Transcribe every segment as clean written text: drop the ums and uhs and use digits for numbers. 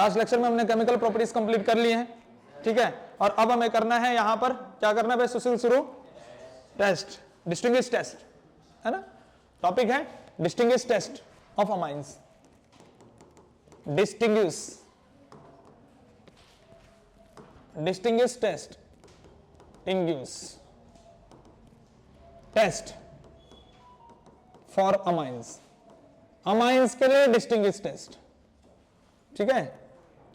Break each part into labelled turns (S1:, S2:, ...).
S1: Last lecture में हमने chemical properties complete कर लिए हैं, ठीक है। और अब हमें करना है यहां पर क्या करना है भाई सुशील शुरू, टेस्ट, डिस्टिंग्विश टेस्ट, है ना। टॉपिक है distinguish test of amines, distinguish test, test for amines, amines के लिए डिस्टिंग्विश टेस्ट, ठीक है,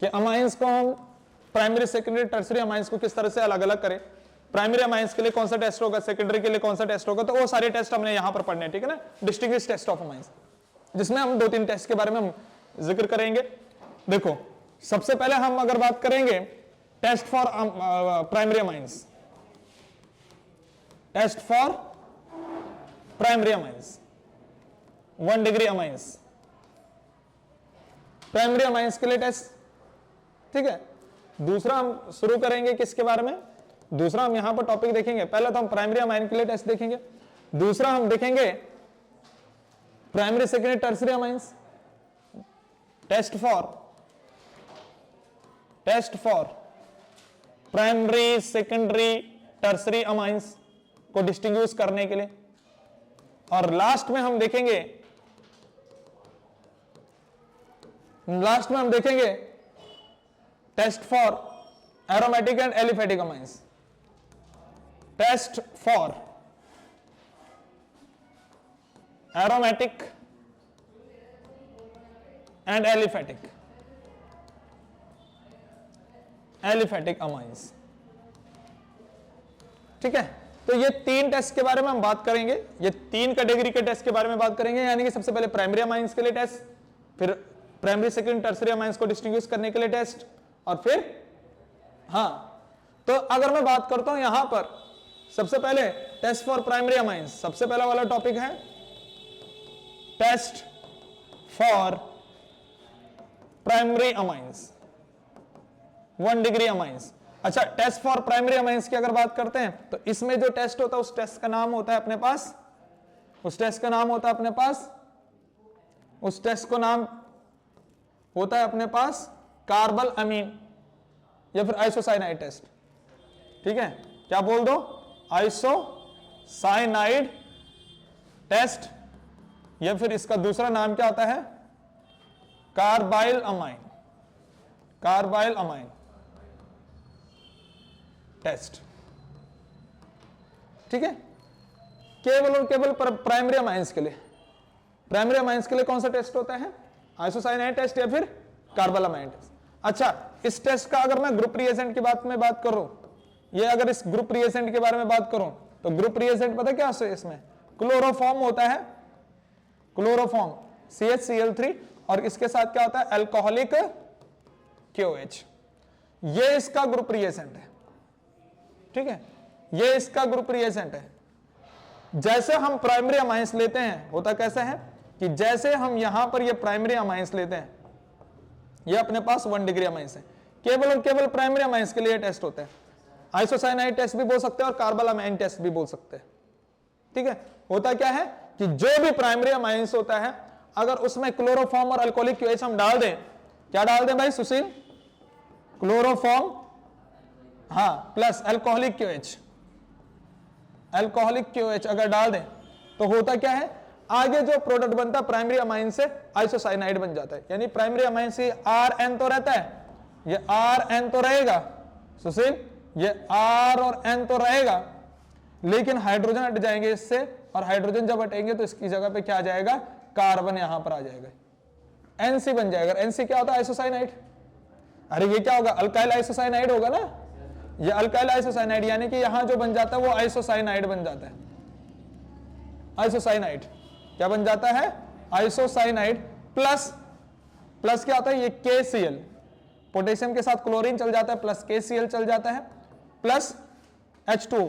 S1: कि अमाइंस को हम प्राइमरी सेकेंडरी टर्सरी अमाइंस को किस तरह से अलग अलग करें, प्राइमरी अमाइंस के लिए कौन सा टेस्ट होगा, सेकेंडरी के लिए कौन सा टेस्ट होगा, तो वो सारे टेस्ट हमने यहां पर पढ़ने हैं, ठीक है ना। डिस्टिंग्विश टेस्ट ऑफ अमाइंस, जिसमें हम 2-3 टेस्ट के बारे में हम जिक्र करेंगे। देखो सबसे पहले हम अगर बात करेंगे test for primary amines, test for primary amines, 1 degree amines, primary amines के लिए टेस्ट, ठीक है। दूसरा हम शुरू करेंगे किसके बारे में, दूसरा हम यहां पर टॉपिक देखेंगे, पहले तो हम प्राइमरी अमाइन के लिए टेस्ट देखेंगे, दूसरा हम देखेंगे primary secondary tertiary amines, test for primary secondary tertiary amines को डिस्टिंग्विश करने के लिए, और लास्ट में हम देखेंगे test for aromatic and aliphatic amines, test for aromatic and aliphatic amines, ठीक है। तो ये 3 टेस्ट के बारे में हम बात करेंगे, ये 3 कैटेगरी के टेस्ट के बारे में बात करेंगे, यानी कि सबसे पहले प्राइमरी अमाइंस के लिए टेस्ट, फिर प्राइमरी सेकेंडरी टर्सरी अमाइंस को डिस्टिंग्विश करने के लिए टेस्ट, और फिर तो अगर मैं बात करता हूं यहां पर सबसे पहले टेस्ट फॉर प्राइमरी अमाइंस, सबसे पहला वाला टॉपिक है test for primary amines, 1 degree amines. अच्छा, टेस्ट फॉर प्राइमरी अमाइंस की अगर बात करते हैं तो इसमें जो टेस्ट होता है उस टेस्ट का नाम होता है अपने पास, उस टेस्ट का नाम होता है अपने पास कार्बल अमीन या फिर आइसोसाइनाइड टेस्ट, ठीक है। क्या बोल दो, आइसोसाइनाइड टेस्ट, या फिर इसका दूसरा नाम क्या होता है, कार्बाइल अमाइन टेस्ट, ठीक है। केवल और केवल प्राइमरी अमाइंस के लिए, प्राइमरी अमाइंस के लिए कौन सा टेस्ट होता है, आइसोसाइनाइड टेस्ट या फिर कार्बल अमाइन टेस्ट। अच्छा, इस टेस्ट का अगर मैं ग्रुप रिएजेंट की बात करूं, ये अगर इस ग्रुप रिएजेंट के बारे में बात करूं तो ग्रुप रिएजेंट पता क्या है, इसमें क्लोरोफॉर्म होता है, क्लोरोफॉर्म CHCl3, और इसके साथ क्या होता है, अल्कोहलिक KOH, ये इसका ग्रुप रिएजेंट है, ठीक है, ये इसका ग्रुप रिएजेंट है। जैसे हम प्राइमरी अमाइंस लेते हैं, होता कैसा है कि जैसे हम यहां पर ये प्राइमरी अमाइंस लेते हैं, ये अपने पास 1 डिग्री अमाइंस है, केवल और केवल प्राइमरी अमाइंस के लिए टेस्ट होते हैं, आइसोसाइनाइड टेस्ट भी बोल सकते हैं और कार्बल अमाइन टेस्ट भी बोल सकते हैं, ठीक है। होता क्या है कि जो भी प्राइमरी अमाइंस होता है, अगर उसमें क्लोरोफॉर्म और अल्कोहलिक KOH हम डाल दें, क्या डाल दें भाई सुशील, क्लोरोफॉर्म प्लस अल्कोहलिक KOH अगर डाल दें तो होता क्या है, आगे जो प्रोडक्ट बनता है प्राइमरी अमाइन से आइसोसाइनाइड बन जाता है, यानी प्राइमरी अमाइन से RN तो रहता है, ये RN तो रहेगा सुशील, ये R और N तो रहेगा, लेकिन हाइड्रोजन हट जाएंगे इससे, और हाइड्रोजन जब हटेंगे तो इसकी जगह पे क्या आ जाएगा, कार्बन यहां पर आ जाएगा, NC बन जाएगा। NC क्या होता है, आइसोसाइनाइड, अरे ये क्या होगा, अल्काइल आइसोसाइनाइड होगा ना, ये अल्काइल आइसोसाइनाइड, यानी कि यहां जो बन जाता है वो आइसोसाइनाइड बन जाता है, आइसोसाइनाइड क्या बन जाता है, आइसोसाइनाइड, प्लस क्या होता है, ये KCl, पोटेशियम के साथ क्लोरीन चल जाता है, प्लस KCl चल जाता है, प्लस H2,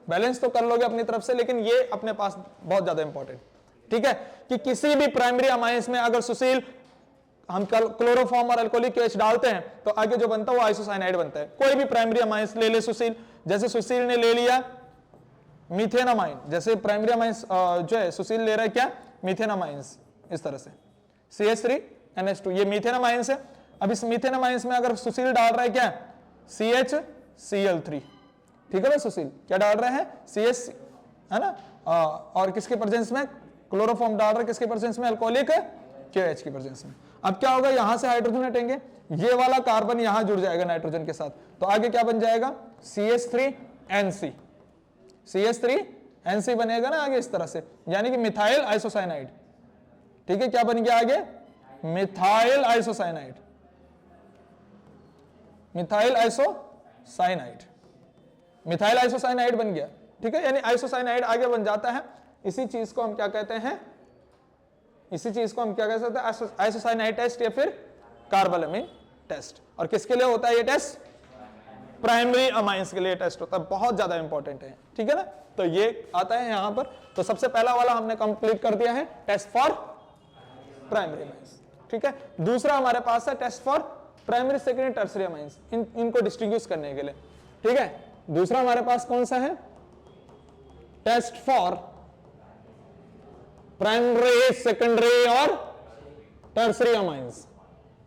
S1: बैलेंस तो कर लोगे अपनी तरफ से, लेकिन ये अपने पास बहुत ज्यादा इंपॉर्टेंट, ठीक है, कि किसी भी प्राइमरी अमाइंस में अगर सुशील हम क्लोरोफॉर्म और अल्कोहलिक KOH डालते हैं तो आगे जो बनता है वो आइसोसाइनाइड बनता है। कोई भी प्राइमरी अमाइंस ले ले सुशील, जैसे सुशील ने ले लिया मीथेन अमाइन, जैसे प्राइमरी अमाइंस जो है सुशील ले रहा है क्या, मीथेन अमाइंस, इस तरह से CH3 NH2, ये मीथेन अमाइंस है। अब इस मीथेन अमाइंस में अगर सुशील डाल रहा है क्या, CHCl3, ठीक है ना, सुशील क्या डाल रहे हैं, CH, है ना, और किसके प्रेजेंस में, क्लोरोफॉर्म डाल रहे हैं, किसके प्रेजेंस में, अल्कोहलिक KOH की प्रेजेंस में। अब क्या होगा, यहां से हाइड्रोजन हटेंगे, ये वाला कार्बन यहां जुड़ जाएगा नाइट्रोजन के साथ, तो आगे क्या बन जाएगा, CH3NC, CH3NC बनेगा ना आगे इस तरह से, यानी कि मिथाइल आइसोसाइनाइड। ठीक है, क्या बन गया आगे, methyl isocyanide, methyl isocyanide, methyl isocyanide बन गया। ठीक है, यानी आइसोसाइनाइड आगे बन जाता है। इसी चीज को हम क्या कहते हैं, इसी चीज को हम क्या कह सकते हैं, आइसोसाइनाइड टेस्ट या फिर कार्बालमिन टेस्ट। और किसके लिए होता है ये टेस्ट, प्राइमरी अमाइंस के लिए टेस्ट होता है, बहुत ज्यादा इंपॉर्टेंट है। ठीक है ना, तो ये आता है यहां पर। तो सबसे पहला वाला हमने कंप्लीट कर दिया है, टेस्ट फॉर प्राइमरी अमाइंस। ठीक है, दूसरा हमारे पास है test for primary, secondary, tertiary amines, इनको डिस्टिंग्विश करने के लिए। ठीक है, दूसरा हमारे पास कौन सा है, टेस्ट फॉर प्राइमरी, सेकेंडरी और टर्सरी अमाइंस।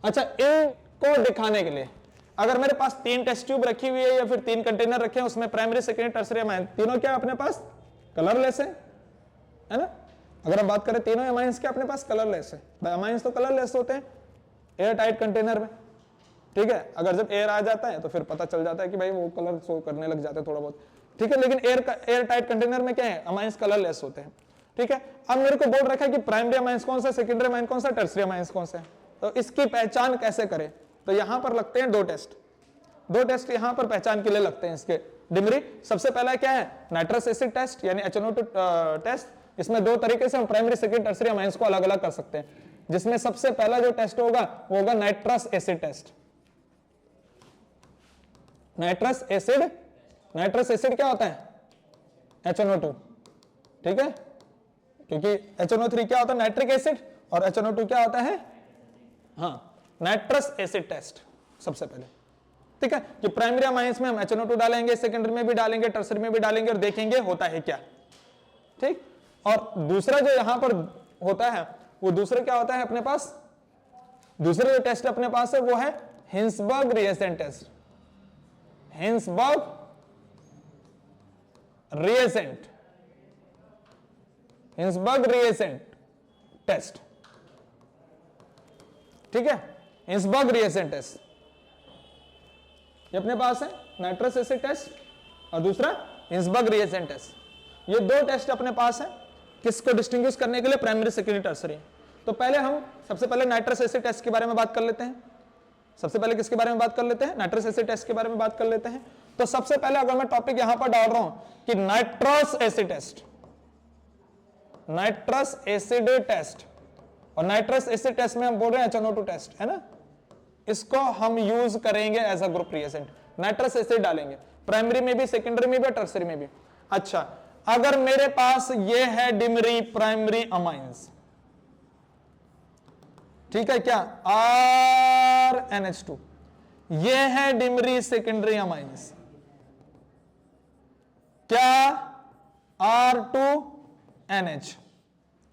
S1: अच्छा, इनको दिखाने के लिए अगर मेरे पास 3 टेस्ट ट्यूब रखी हुई है या फिर 3 कंटेनर रखे हैं, उसमें प्राइमरी, सेकेंडरी, टर्सरी अमाइंस तीनों क्या अपने पास कलरलेस है ना। अगर हम बात करें तीनों अमाइंस के अपने पास कलरलेस है, अमाइंस तो कलरलेस होते हैं एयर टाइट कंटेनर में। ठीक है, अगर जब एयर आ जाता है तो फिर पता चल जाता है कि भाई वो कलर शो करने लग जाते हैं थोड़ा बहुत। ठीक है, लेकिन एयर टाइट कंटेनर में क्या है, अमाइंस कलरलेस होते हैं। ठीक है, अब मेरे को बोल रखा है कि प्राइमरी अमाइंस कौन सा, सेकेंडरी अमाइंस कौन सा, टर्सरी अमाइंस कौन सा है, तो इसकी पहचान कैसे करें। तो यहां पर लगते हैं 2 टेस्ट यहां पर पहचान के लिए लगते हैं इसके डिमरी। सबसे पहला क्या है, नाइट्रस एसिड टेस्ट यानी HNO2 टेस्ट। इसमें 2 तरीके से हम प्राइमरी, सेकेंडरी, टर्सरी अमाइंस को अलग अलग कर सकते हैं, जिसमें सबसे पहला जो टेस्ट होगा वो होगा nitrous acid test. Nitrous acid क्या होता है, HNO2। ठीक है, क्योंकि HNO3 क्या होता है, नाइट्रिक एसिड, और HNO2 क्या होता है, हाँ, नाइट्रस एसिड टेस्ट सबसे पहले। ठीक है, कि प्राइमरी अमाइंस में हम HNO2 डालेंगे, सेकेंडरी में भी डालेंगे, टर्सरी में भी डालेंगे और देखेंगे होता है क्या। ठीक, और दूसरा जो यहां पर होता है वो दूसरा क्या होता है अपने पास, दूसरा जो टेस्ट अपने पास है वो है Hinsberg reagent test. Hinsberg reagent, Hinsberg reagent test. ठीक है, हिंसबर्ग रिएजेंट टेस्ट ये अपने पास है, नाइट्रस एसिड टेस्ट और दूसरा हिंसबर्ग रिएजेंट टेस्ट। ये 2 टेस्ट अपने पास है, किसको डिस्टिंग्विश करने के लिए, प्राइमरी, सेकेंडरी, टर्सरी। तो पहले हम सबसे पहले नाइट्रस एसिड टेस्ट के बारे में बात कर लेते हैं। सबसे पहले किसके बारे में बात कर लेते हैं, नाइट्रस एसिड टेस्ट के बारे में बात कर लेते हैं। तो सबसे पहले अगर मैं टॉपिक यहां पर डाल रहा हूं कि nitrous acid test, nitrous acid test, और नाइट्रस एसिड टेस्ट में हम बोल रहे हैं HNO2 टेस्ट, है ना, इसको हम यूज करेंगे as a group reagent. Nitrous acid डालेंगे प्राइमरी में भी, सेकेंडरी में भी, टर्सरी में भी। अच्छा, अगर मेरे पास ये है डिमरी प्राइमरी अमाइंस, ठीक है क्या, RNH2, ये है डिमरी सेकेंडरी अमाइंस, क्या, R2NH।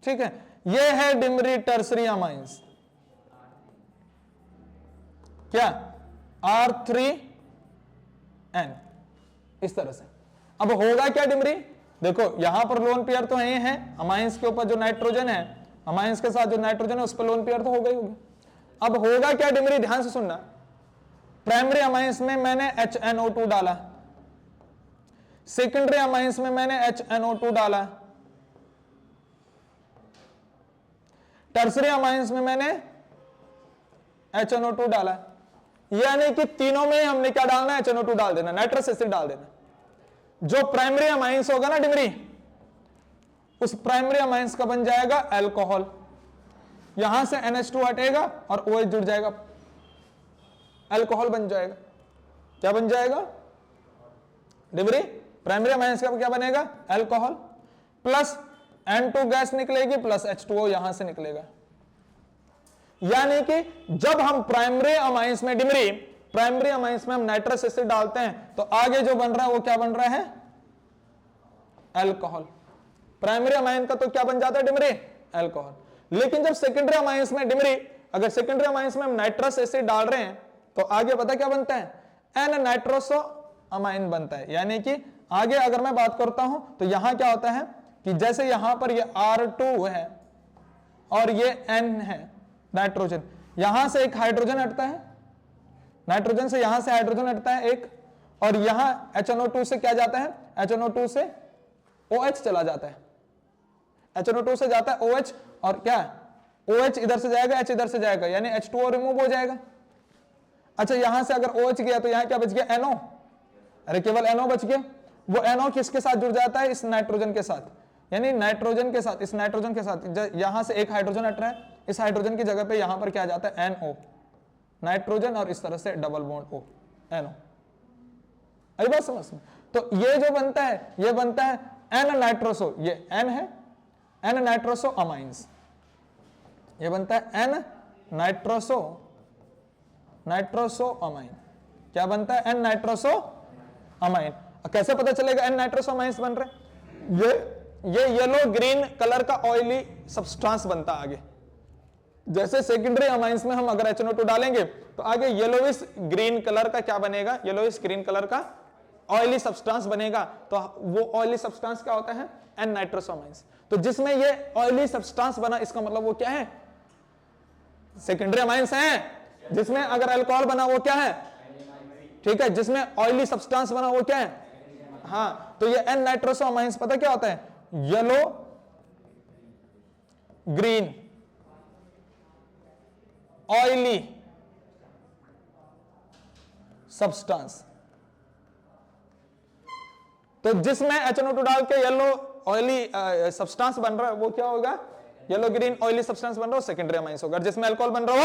S1: ठीक है, ये है डिमरी टर्सरी अमाइंस, क्या, R3N। इस तरह से अब होगा क्या डिमरी, देखो यहां पर लोन पेयर तो ये है, अमाइंस के ऊपर जो नाइट्रोजन है, अमाइंस के साथ जो नाइट्रोजन है उस पर लोन पेयर तो हो गई होगी। अब होगा क्या डिमरी, ध्यान से सुनना, प्राइमरी अमाइंस में मैंने HNO2 डाला, सेकेंडरी अमाइंस में मैंने HNO2 डाला, टर्सरी अमाइंस में मैंने HNO2 डाला, यानी कि तीनों में हमने क्या डालना है, HNO2 डाल देना, नाइट्रस एसिड डाल देना। जो प्राइमरी अमाइंस होगा ना डिमरी, उस प्राइमरी अमाइंस का बन जाएगा अल्कोहल, यहां से NH2 हटेगा और OH जुड़ जाएगा, अल्कोहल बन जाएगा। क्या बन जाएगा डिमरी, प्राइमरी अमाइंस का क्या बनेगा, अल्कोहल, प्लस N2 गैस निकलेगी, प्लस H2O यहां से निकलेगा। यानी कि जब हम प्राइमरी अमाइंस में डिमरी, प्राइमरी अमाइंस में हम नाइट्रस एसिड डालते हैं तो आगे जो बन रहा है वो क्या बन रहा है, अल्कोहल। प्राइमरी अमाइन का तो क्या बन जाता है डिमरी, अल्कोहल। लेकिन जब सेकेंडरी अमाइंस में डिमरी अगर सेकेंडरी अमाइंस में हम नाइट्रस एसिड डाल रहे हैं तो आगे पता क्या बनता है, एन नाइट्रोसो अमाइन बनता है। यानी कि आगे अगर मैं बात करता हूं तो यहां क्या होता है कि जैसे यहां पर ये R2 है और ये N है नाइट्रोजन, यहां से एक हाइड्रोजन हटता है, नाइट्रोजन से यहां से हाइड्रोजन हटता है एक, और यहां HNO2 से क्या जाता है, HNO2 से OH चला जाता है, HNO2 से जाता है OH, और क्या OH इधर से जाएगा, H इधर से जाएगा, यानी H2O रिमूव हो जाएगा। अच्छा यहां से अगर OH गया तो यहां क्या बच गया, NO, अरे केवल NO बच गया। वो NO किसके साथ जुड़ जाता है, इस नाइट्रोजन के साथ, यानी नाइट्रोजन के साथ, इस नाइट्रोजन के साथ यहां से एक हाइड्रोजन हट रहा है, इस हाइड्रोजन की जगह पे यहां पर क्या जाता है, NO, नाइट्रोजन, और इस तरह से डबल बॉन्ड O, NO। अरे बात समझ में? तो ये जो बनता है, ये बनता है N नाइट्रोसो, ये N है, N नाइट्रोसो अमाइंस, ये बनता है N नाइट्रोसो अमाइन। क्या बनता है, N नाइट्रोसो अमाइन। कैसे पता चलेगा N नाइट्रोसो अमाइंस बन रहे, ये येलो ग्रीन कलर का ऑयली सब्सटेंस बनता है आगे। जैसे सेकेंडरी अमाइंस में हम अगर HNO2 डालेंगे तो आगे येलोइश ग्रीन कलर का क्या बनेगा, येलोइश ग्रीन कलर का ऑयली सब्सटेंस बनेगा। तो वो ऑयली सब्सटेंस क्या होता है, N नाइट्रोसो अमाइंस। तो जिसमें ये ऑयली सब्सटेंस बना, इसका मतलब वो क्या है, सेकेंडरी अमाइंस है। जिसमें अगर अल्कोहल बना वो क्या है, ठीक है, जिसमें ऑयली सब्सटेंस बना वो क्या है, हाँ, तो ये N नाइट्रोसो अमाइंस पता क्या होता है, येलो ग्रीन ऑयली सब्सटेंस। तो जिसमें HNO2 डाल के येलो ऑयली सब्सटेंस बन रहा है वो क्या होगा, येलो ग्रीन ऑयली सब्सटेंस बन रहा है, सेकेंडरी अमाइंस होगा। जिसमें अल्कोहल बन रहा हो,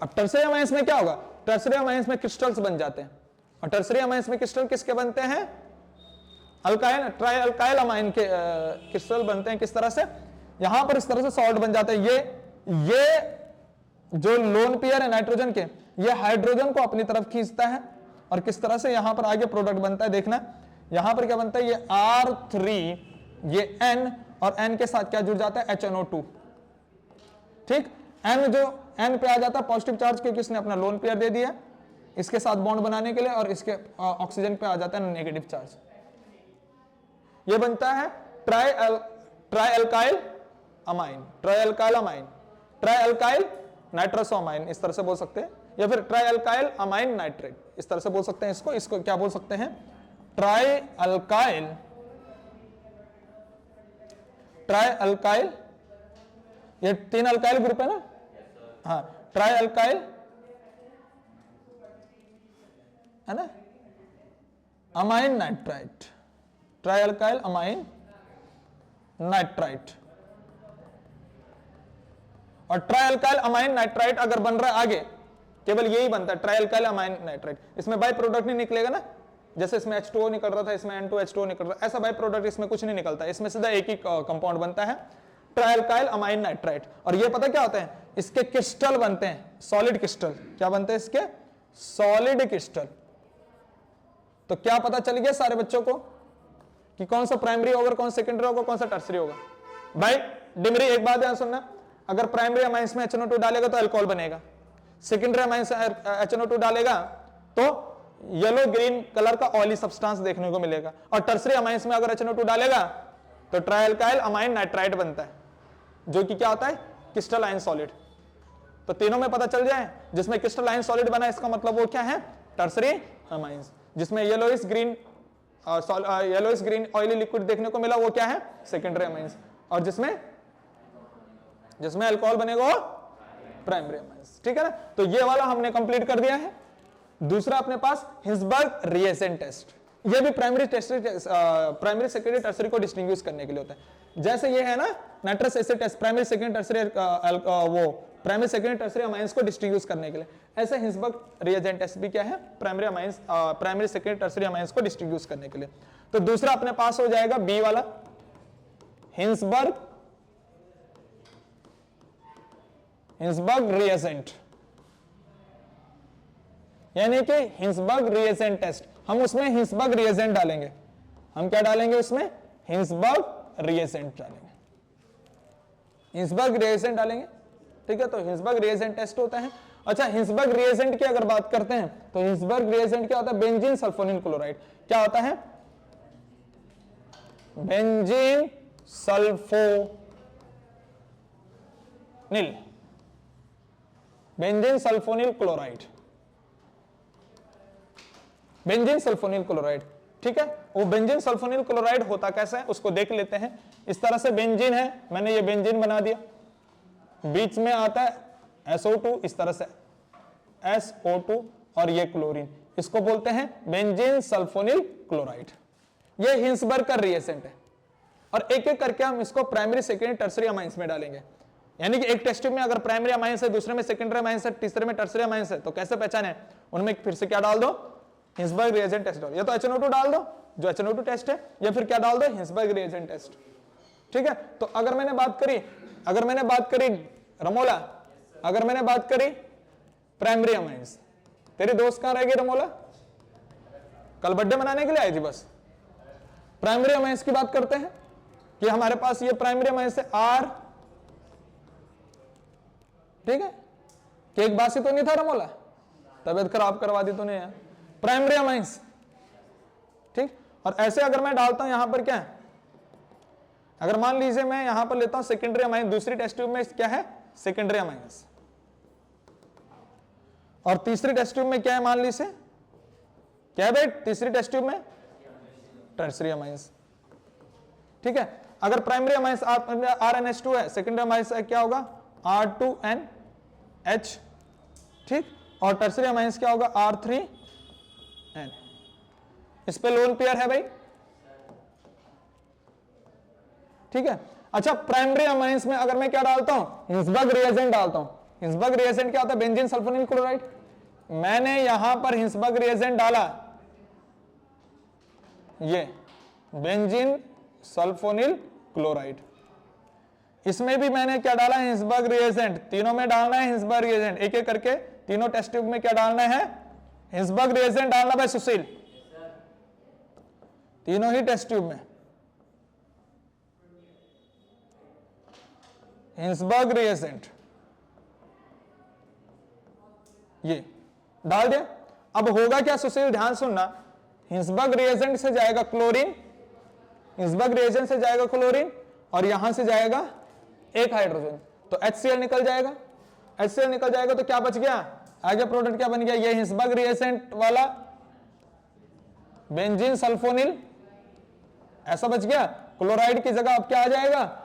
S1: अब टर्सरी अमाइंस में क्या होगा, टर्सरी अमाइंस में क्रिस्टल्स बन जाते हैं। और टर्सरी अमाइंस में क्रिस्टल किसके बनते हैं, अल्काइल, ट्राई अल्काइल अमाइन के क्रिस्टल बनते हैं। किस तरह से, यहां पर इस तरह से सॉल्ट बन जाते हैं। ये जो लोन पेयर है नाइट्रोजन के, ये हाइड्रोजन को अपनी तरफ खींचता है, और किस तरह से यहां पर आगे प्रोडक्ट बनता है, देखना यहां पर क्या बनता है, ये R3, ये N, और N के साथ क्या जुड़ जाता है, HNO2, ठीक। N जो N पे आ जाता है पॉजिटिव चार्ज, क्योंकि इसने अपना लोन पेयर दे दिया इसके साथ बॉन्ड बनाने के लिए, और इसके ऑक्सीजन पे आ जाता है नेगेटिव चार्ज। ये बनता है try alkyl amine, try alkyl amine, try alkyl nitroso amine, इस तरह से बोल सकते हैं, या फिर ट्राई अल्काइल अमाइन नाइट्रेट, इस तरह से बोल सकते हैं इसको। इसको क्या बोल सकते हैं, ट्राई अल्काइल, ये 3 अल्काइल ग्रुप है ना, हाँ, ट्राई अल्काइल है ना, amine nitrite, try alkyl amine nitrite. और ट्राई अल्काइल अमाइन नाइट्राइट अगर बन रहा है आगे, केवल यही बनता है ट्राई अल्काइल अमाइन नाइट्राइट। इसमें बाई प्रोडक्ट नहीं निकलेगा ना, जैसे इसमें H2O निकल रहा था, इसमें N2H2O निकल रहा है, ऐसा बाई प्रोडक्ट इसमें कुछ नहीं निकलता, इसमें सीधा एक ही कंपाउंड बनता है, ट्राई अल्काइल अमाइन नाइट्राइट। और ये पता क्या होता है, इसके क्रिस्टल बनते हैं, सॉलिड क्रिस्टल। क्या बनते हैं इसके, सॉलिड क्रिस्टल। तो क्या पता चल गया सारे बच्चों को कि कौन सा प्राइमरी होगा, कौन सा सेकेंडरी होगा, कौन सा टर्सरी होगा। भाई डिमरी एक बात ध्यान सुनना, अगर प्राइमरी अमाइंस में HNO2 डालेगा तो अल्कोहल बनेगा, सेकेंडरी अमाइंस में HNO2 डालेगा तो येलो ग्रीन कलर का ऑयली सब्सटेंस देखने को मिलेगा, और टर्सरी अमाइंस में अगर HNO2 डालेगा तो ट्राई अल्काइल अमाइन नाइट्राइट बनता है, जो कि क्या होता है, क्रिस्टलाइन सॉलिड। तो तीनों में पता चल जाए, जिसमें क्रिस्टलाइन सॉलिड बना इसका मतलब वो क्या है, टर्सरी अमाइंस। जिसमें येलोइश ग्रीन ऑयली लिक्विड देखने को मिला वो क्या है, सेकेंडरी अमाइंस। और जिसमें अल्कोहल बनेगा वो प्राइमरी अमाइंस, ठीक है ना। तो ये वाला हमने कंप्लीट कर दिया है। दूसरा अपने पास हिंसबर्ग रिएजेंट टेस्ट, ये भी प्राइमरी सेकेंडरी टर्सरी को डिस्टिंग्विश करने के लिए होता है। जैसे ये है ना nitrous acid test, primary secondary tertiary, वो प्राइमरी सेकेंडरी टर्सरी अमाइंस को डिस्टिंग्विश करने के लिए, ऐसे हिंसबर्ग रिएजेंट टेस्ट भी क्या है, प्राइमरी सेकेंडरी टर्सरी अमाइंस को डिस्टिंग्विश करने के लिए। तो दूसरा अपने पास हो जाएगा बी वाला, हिंसबर्ग रिएजेंट, यानी कि हिंसबर्ग रिएजेंट टेस्ट। हम उसमें हिंसबर्ग रिएजेंट डालेंगे, हम क्या डालेंगे उसमें, हिंसबर्ग रिएजेंट डालेंगे, हिंसबर्ग रिएजेंट डालेंगे। ठीक है, तो हिंसबर्ग रिएजेंट टेस्ट होता है। अच्छा, हिंसबर्ग रिएजेंट की अगर बात करते हैं तो हिंसबर्ग रिएजेंट क्या होता है? Benzene sulphonyl chloride. क्या होता है? Benzene sulphonyl, benzene sulphonyl chloride, benzene sulphonyl chloride. ठीक है, वो बेंजीन सल्फोनिल क्लोराइड होता कैसा है उसको देख लेते हैं। इस तरह से बेंजीन है, मैंने ये बेंजीन बना दिया, बीच में आता है SO2, इस तरह से SO2 और ये क्लोरीन, इसको बोलते हैं बेंजीन सल्फोनिल क्लोराइड। ये हिंसबर्ग का रिएजेंट है और एक एक करके हम इसको प्राइमरी, सेकेंडरी, टर्सरी अमाइंस में डालेंगे। यानी कि एक टेस्ट ट्यूब में अगर प्राइमरी अमाइंस है, दूसरे में सेकेंडरी अमाइंस है, तीसरे में टर्सरी अमाइंस है, तो कैसे पहचाने? उनमें फिर से क्या डाल दो? हिंसबर्ग रिएजेंट टेस्ट डालो, या तो HNO2 डाल दो जो HNO2 टेस्ट है, या फिर क्या डाल दो? Hinsberg reagent test. ठीक है, तो अगर मैंने बात करी रमोला, अगर मैंने बात करी प्राइमरी अमाइंस, तेरी दोस्त कहां रहेगी रमोला? कल बर्थडे मनाने के लिए आई थी बस। प्राइमरी अमाइंस की बात करते हैं कि हमारे पास ये प्राइमरी अमाइंस है R, ठीक है, केक बासी तो नहीं था रमोला, तबियत खराब करवा दी तूने यार। प्राइमरी अमाइंस, ठीक। और ऐसे अगर मैं डालता हूं यहां पर क्या है, अगर मान लीजिए मैं यहां पर लेता हूं सेकेंडरी अमाइंस, दूसरी टेस्ट ट्यूब में क्या है? सेकेंडरी अमाइंस, और तीसरी टेस्ट ट्यूब में क्या है? मान लीजिए क्या है भाई तीसरी टेस्ट ट्यूब में? Tertiary amines. ठीक है, अगर प्राइमरी अमाइंस RNH2 है, सेकेंडरी अमाइंस क्या होगा? R2NH, ठीक, और टर्सरी अमाइंस क्या होगा? R3N। इस पे लोन पेयर है भाई, ठीक है। अच्छा, प्राइमरी अमाइंस में अगर मैं क्या डालता हूं? हिंसबर्ग रिएजेंट डालता हूं। हिंसबर्ग रिएजेंट क्या होता है? Benzene sulphonyl chloride. मैंने यहां पर हिंसबर्ग रिएजेंट डाला, ये बेंजीन सल्फोनिल क्लोराइड। इसमें भी मैंने क्या डाला? Hinsberg reagent. तीनों में डालना है हिंसबर्ग रिएजेंट, एक एक करके तीनों टेस्ट ट्यूब में क्या डालना है? हिंसबर्ग रिएजेंट डालना भाई सुशील, तीनों ही टेस्ट ट्यूब में हिंसबर्ग रिएजेंट ये डाल दिया। अब होगा क्या सुशील, ध्यान सुनना, हिंसबर्ग रिएजेंट से जाएगा क्लोरीन, हिंसबर्ग रिएजेंट से जाएगा क्लोरीन, और यहां से जाएगा एक हाइड्रोजन, तो HCl निकल जाएगा। HCl निकल जाएगा तो क्या बच गया? आगे प्रोडक्ट क्या बन गया? ये हिंसबर्ग रिएजेंट वाला बेंजीन सल्फोनिल, ऐसा बच गया। क्लोराइड की जगह अब क्या आ जाएगा?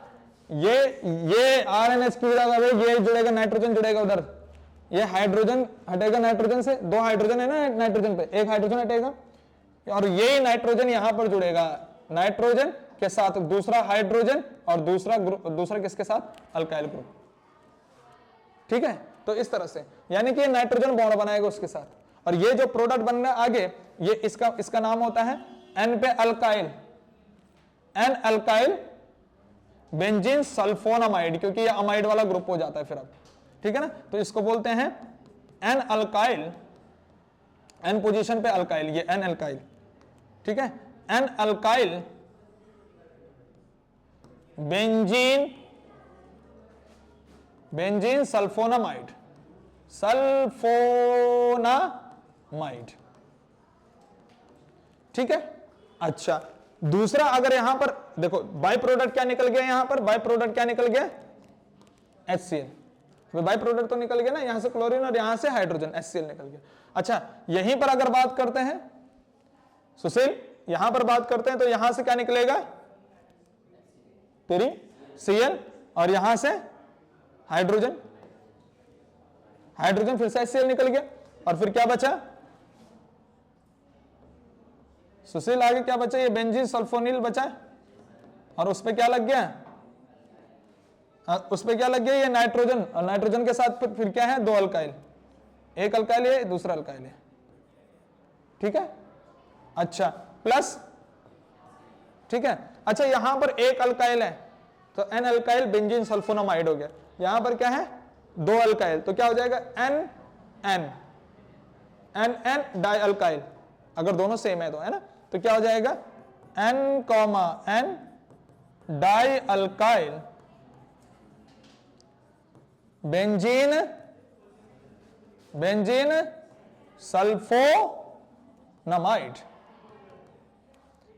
S1: ये RNH की जगह ये जुड़ेगा, नाइट्रोजन जुड़ेगा उधर, ये हाइड्रोजन हटेगा नाइट्रोजन से, दो हाइड्रोजन है ना नाइट्रोजन पे, एक हाइड्रोजन हटेगा, और ये नाइट्रोजन यहां पर जुड़ेगा नाइट्रोजन के साथ दूसरा हाइड्रोजन, और दूसरा किसके साथ? Alkyl group. ठीक है, तो इस तरह से यानी कि ये नाइट्रोजन बॉन्ड बनाएगा उसके साथ, और ये जो प्रोडक्ट बन रहा है आगे, ये इसका नाम होता है N पे alkyl, N alkyl benzene sulphonamide, क्योंकि ये अमाइड वाला ग्रुप हो जाता है फिर अब। ठीक है ना, तो इसको बोलते हैं N अल्काइल, N पोजीशन पे अल्काइल, ये N अल्काइल। ठीक है, N alkyl benzene sulphonamide, sulphonamide. ठीक है, अच्छा दूसरा, अगर यहां पर देखो बाय प्रोडक्ट क्या निकल गया, यहां पर बाय प्रोडक्ट क्या निकल गया? HCl। बाय प्रोडक्ट तो निकल गया ना, यहां से क्लोरीन और यहां से हाइड्रोजन, HCl निकल गया। अच्छा, यहीं पर अगर बात करते हैं सुशील, यहां पर बात करते हैं तो यहां से क्या निकलेगा? तेरी Cl, और यहां से हाइड्रोजन, हाइड्रोजन फिर से HCl निकल गया, और फिर क्या बचा सुशील? आगे क्या बचा? ये बेंजीन सल्फोनिल बचा, और उस पे क्या लग गया? उस पे क्या लग गया? ये नाइट्रोजन, और नाइट्रोजन के साथ फिर क्या है? दो अल्काइल, एक अल्काइल है, दूसरा अल्काइल है। ठीक है, अच्छा प्लस, ठीक है। अच्छा, यहां पर एक अल्काइल है तो N अल्काइल बेंजीन सल्फोनामाइड हो गया। यहां पर क्या है? दो अल्काइल, तो क्या हो जाएगा? N डाई अल्काइल, अगर दोनों सेम है तो, है ना, तो क्या हो जाएगा? N, N di alkyl benzene sulphonamide,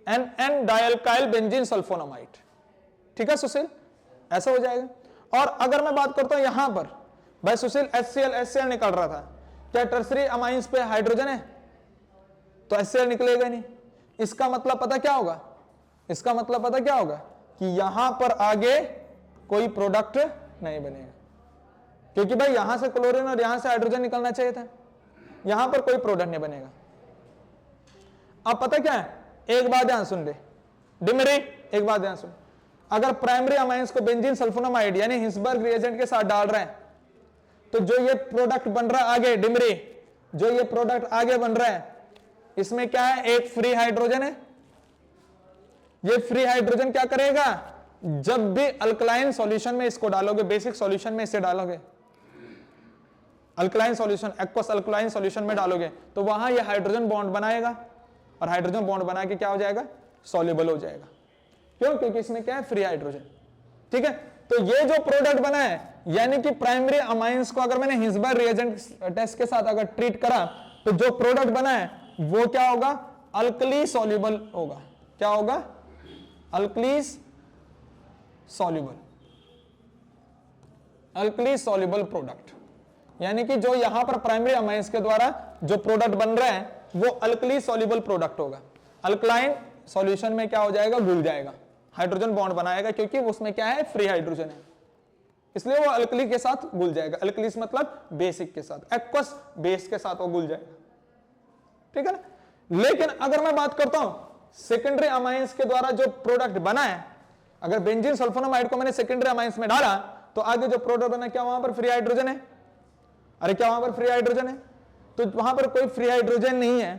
S1: N dialkyl benzene sulphonamide. ठीक है सुशील, ऐसा हो जाएगा। और अगर मैं बात करता हूं यहां पर, भाई सुशील HCl निकल रहा था, क्या टर्सरी अमाइंस पे हाइड्रोजन है? तो HCl निकलेगा नहीं। इसका मतलब पता क्या होगा? इसका मतलब पता क्या होगा कि यहां पर आगे कोई प्रोडक्ट नहीं बनेगा, क्योंकि भाई यहां से क्लोरीन और यहां से हाइड्रोजन निकलना चाहिए था, यहां पर कोई प्रोडक्ट नहीं बनेगा। अब पता क्या है, एक बात ध्यान सुन ले डिमरी, एक बात ध्यान सुन, अगर प्राइमरी अमाइंस को बेंजीन सल्फोनामाइड यानी हिंसबर्ग रिएजेंट के साथ डाल रहे हैं, तो जो ये प्रोडक्ट बन रहा है आगे डिमरी, जो ये प्रोडक्ट आगे बन रहा है, इसमें क्या है, एक फ्री हाइड्रोजन है। ये फ्री हाइड्रोजन क्या करेगा, जब भी अल्कलाइन सॉल्यूशन में इसको डालोगे, बेसिक सॉल्यूशन में इसे डालोगे, alkaline solution, aqueous alkaline solution में डालोगे, तो वहां ये हाइड्रोजन बॉन्ड बनाएगा, और हाइड्रोजन बॉन्ड बना के क्या हो जाएगा, सॉल्युबल हो जाएगा। क्यों? क्योंकि इसमें क्या है, फ्री हाइड्रोजन। ठीक है, तो ये जो प्रोडक्ट बना है, यानी कि प्राइमरी अमाइंस को अगर मैंने हिंसबर्ग रिएजेंट टेस्ट के साथ अगर ट्रीट करा, तो जो प्रोडक्ट बना है वो क्या होगा, अल्कली सॉल्युबल होगा। क्या होगा, alkali soluble, alkali soluble product. यानी कि जो यहां पर प्राइमरी अमाइंस के द्वारा जो प्रोडक्ट बन रहे हैं वो अल्कली सॉल्युबल प्रोडक्ट होगा। अल्कलाइन सॉल्यूशन में क्या हो जाएगा, घुल जाएगा, हाइड्रोजन बॉन्ड बनाएगा, क्योंकि उसमें क्या है, फ्री हाइड्रोजन है, इसलिए वो अल्कली के साथ घुल जाएगा। अल्कलीस मतलब बेसिक के साथ, एक्वस बेस के साथ वो घुल जाएगा। ठीक है ना। लेकिन अगर मैं बात करता हूं सेकेंडरी अमाइंस के द्वारा जो प्रोडक्ट बना है, अगर बेंजीन सल्फोनामाइड को मैंने सेकेंडरी अमाइंस में डाला, तो आगे जो प्रोडक्ट बना, क्या वहां पर फ्री हाइड्रोजन है? अरे क्या वहां पर फ्री हाइड्रोजन है? तो वहां पर कोई फ्री हाइड्रोजन नहीं है,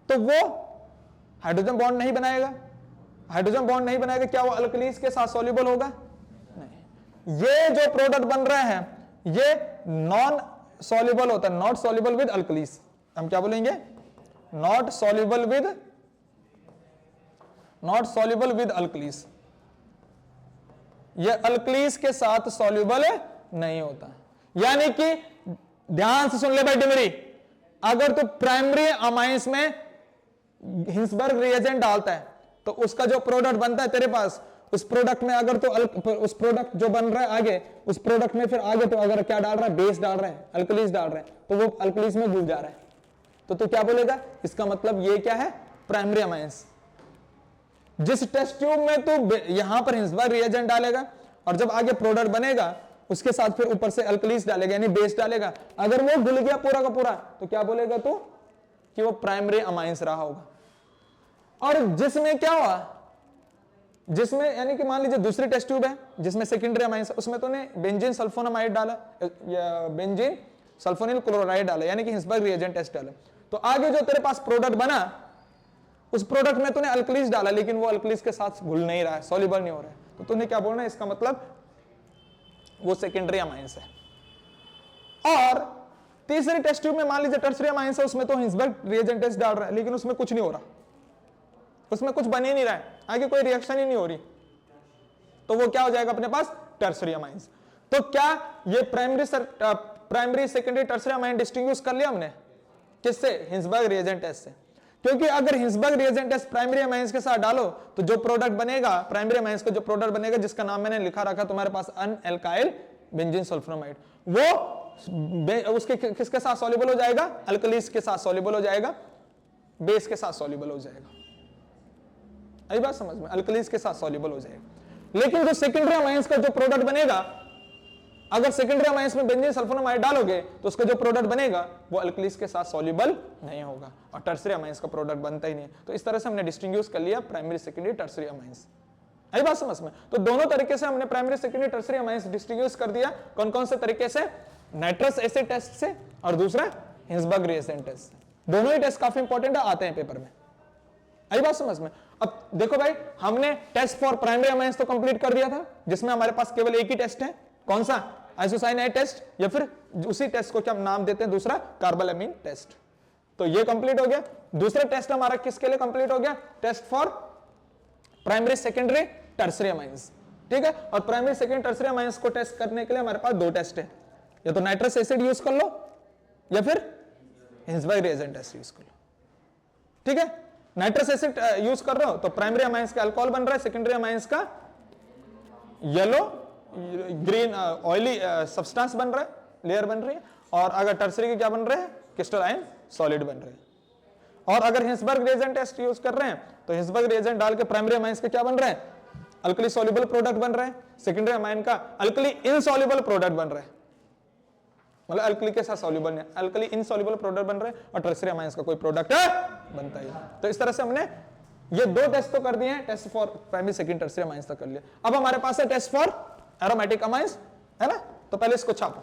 S1: तो वो हाइड्रोजन बॉन्ड नहीं बनाएगा। हाइड्रोजन बॉन्ड नहीं बनाएगा, क्या वो अल्कलीस के साथ सॉल्युबल होगा? नहीं। ये जो प्रोडक्ट बन रहे हैं ये नॉन सॉल्युबल होता है, नॉट सॉल्युबल विद अल्कलीस। हम क्या बोलेंगे, नॉट सॉल्युबल विद अल्कलीस। ये अल्कलीस के साथ सॉल्युबल नहीं होता। यानी कि ध्यान से सुन ले भाई डिमरी, अगर तो प्राइमरी अमाइंस में हिंसबर्ग रिएजेंट डालता है, तो उसका जो प्रोडक्ट बनता है तेरे पास, उस प्रोडक्ट में अगर तो उस प्रोडक्ट जो बन रहा है आगे, उस प्रोडक्ट में फिर आगे तो अगर क्या डाल रहा है, बेस डाल रहा है, अल्कलीस डाल रहा है, तो वो अल्कलीस में घुल जा रहा है, तो तू क्या बोलेगा, इसका मतलब ये क्या है, प्राइमरी अमाइंस। जिस टेस्ट ट्यूब में तू यहां पर हिंसबर्ग रिएजेंट डालेगा और जब आगे प्रोडक्ट बनेगा उसके साथ फिर ऊपर से अल्कलीस डालेगा, यानी बेस डालेगा, अगर वो घुल गया पूरा का पूरा, तो क्या बोलेगा तू कि वो प्राइमरी अमाइंस रहा होगा। और जिसमें क्या हुआ, जिसमें यानी कि मान लीजिए दूसरी टेस्ट ट्यूब है जिसमें सेकेंडरी अमाइंस, उसमें तूने बेंजीन सल्फोनामाइड डाला या बेंजीन सल्फोनिल क्लोराइड डाला, यानी कि हिंसबर्ग रिएजेंट टेस्ट डाला, तो आगे जो तेरे पास प्रोडक्ट बना उस प्रोडक्ट में तूने अल्कलीस डाला, लेकिन वो अल्कलीस के साथ घुल नहीं रहा है, सॉल्युबल नहीं हो रहा है, तो तूने क्या बोलना है, इसका मतलब वो सेकेंडरी अमाइंस है। और तीसरी टेस्ट ट्यूब में मान लीजिए टर्सरी अमाइंस है, उसमें तो हिंसबर्ग रिएजेंट टेस्ट डाल रहा है, लेकिन उसमें कुछ नहीं हो रहा, उसमें कुछ बन ही नहीं रहा है, आगे कोई रिएक्शन ही नहीं हो रही, तो वो क्या हो जाएगा अपने पास, टर्सरी अमाइंस। तो क्या ये primary secondary tertiary amine distinguish कर लिया हमने, किससे, हिंसबर्ग रिएजेंट टेस्ट से। क्योंकि अगर Hinsberg reagent test primary amines के साथ डालो तो जो प्रोडक्ट बनेगा, प्राइमरी अमाइंस का जो प्रोडक्ट बनेगा, जिसका नाम मैंने लिखा रखा तुम्हारे पास अन एल्काइल बेंजीन सल्फोनामाइड, वो उसके किसके साथ सॉल्युबल हो जाएगा, अल्कलीस के साथ सॉल्युबल हो जाएगा, बेस के साथ सॉल्युबल हो जाएगा। आई बात समझ में, अल्कलीस के साथ सॉल्युबल हो जाएगा। लेकिन जो सेकेंडरी अमाइंस का जो प्रोडक्ट बनेगा, अगर सेकेंडरी अमाइंस में बेंजीन सल्फोनामाइड डालोगे तो उसका जो प्रोडक्ट बनेगा वो अल्कलीस के साथ सॉल्युबल नहीं होगा, और टर्सरी अमाइंस का प्रोडक्ट बनता ही नहीं। तो इस तरह से हमने डिस्टिंग्विश कर लिया प्राइमरी सेकेंडरी टर्सरी अमाइंस। आई बात समझ में। तो दोनों तरीके से हमने primary secondary tertiary amines distinguish कर दिया। कौन कौन से तरीके से, नाइट्रस एसिड टेस्ट से और दूसरा हिंसबर्ग रिएजेंट टेस्ट से। दोनों ही टेस्ट काफी इंपॉर्टेंट आते हैं पेपर में। आई बात समझ में। अब देखो भाई, हमने टेस्ट फॉर प्राइमरी अमाइंस तो कंप्लीट कर दिया था, जिसमें हमारे पास केवल एक ही टेस्ट है, कौन सा, आइसोसाइनाइड टेस्ट, या फिर उसी टेस्ट को क्या नाम देते हैं दूसरा, कार्बालामिन टेस्ट। तो ये कंप्लीट हो गया। दूसरा टेस्ट हमारा किसके लिए कंप्लीट हो गया, test for primary secondary tertiary amines. ठीक है, और प्राइमरी सेकेंडरी टर्सरी अमाइंस को टेस्ट करने के लिए हमारे पास दो टेस्ट है, या तो नाइट्रस एसिड यूज कर लो या फिर हिंसबर्ग रिएजेंट टेस्ट यूज कर लो। ठीक है, नाइट्रस एसिड यूज कर रहे हो तो प्राइमरी अमाइंस का अल्कोहल बन रहा है, सेकेंडरी अमाइंस का येलो ग्रीन ऑयली सब्सटेंस बन रहा है, लेयर बन रही है, और अगर टर्सरी के क्या बन रहे हैं, क्रिस्टलाइन सॉलिड बन रहे हैं। और अगर हिंसबर्ग रिएजेंट टेस्ट यूज कर रहे हैं तो हिंसबर्ग रिएजेंट डाल के प्राइमरी अमाइंस के क्या बन रहे हैं, अल्कली सॉल्युबल प्रोडक्ट बन रहे हैं, सेकेंडरी अमाइन का अल्कली इनसॉल्युबल प्रोडक्ट बन रहे हैं, मतलब अल्कली के साथ सॉल्युबल नहीं, अल्कली इनसॉल्युबल प्रोडक्ट बन रहे हैं, और टर्सरी अमाइंस का कोई प्रोडक्ट बनता ही। तो इस तरह से हमने ये दो टेस्ट तो कर दिए हैं, test for primary second tertiary amines तक कर लिया। अब हमारे पास है टेस्ट फॉर एरोमेटिक अमाइंस, है ना, तो पहले इसको छापो।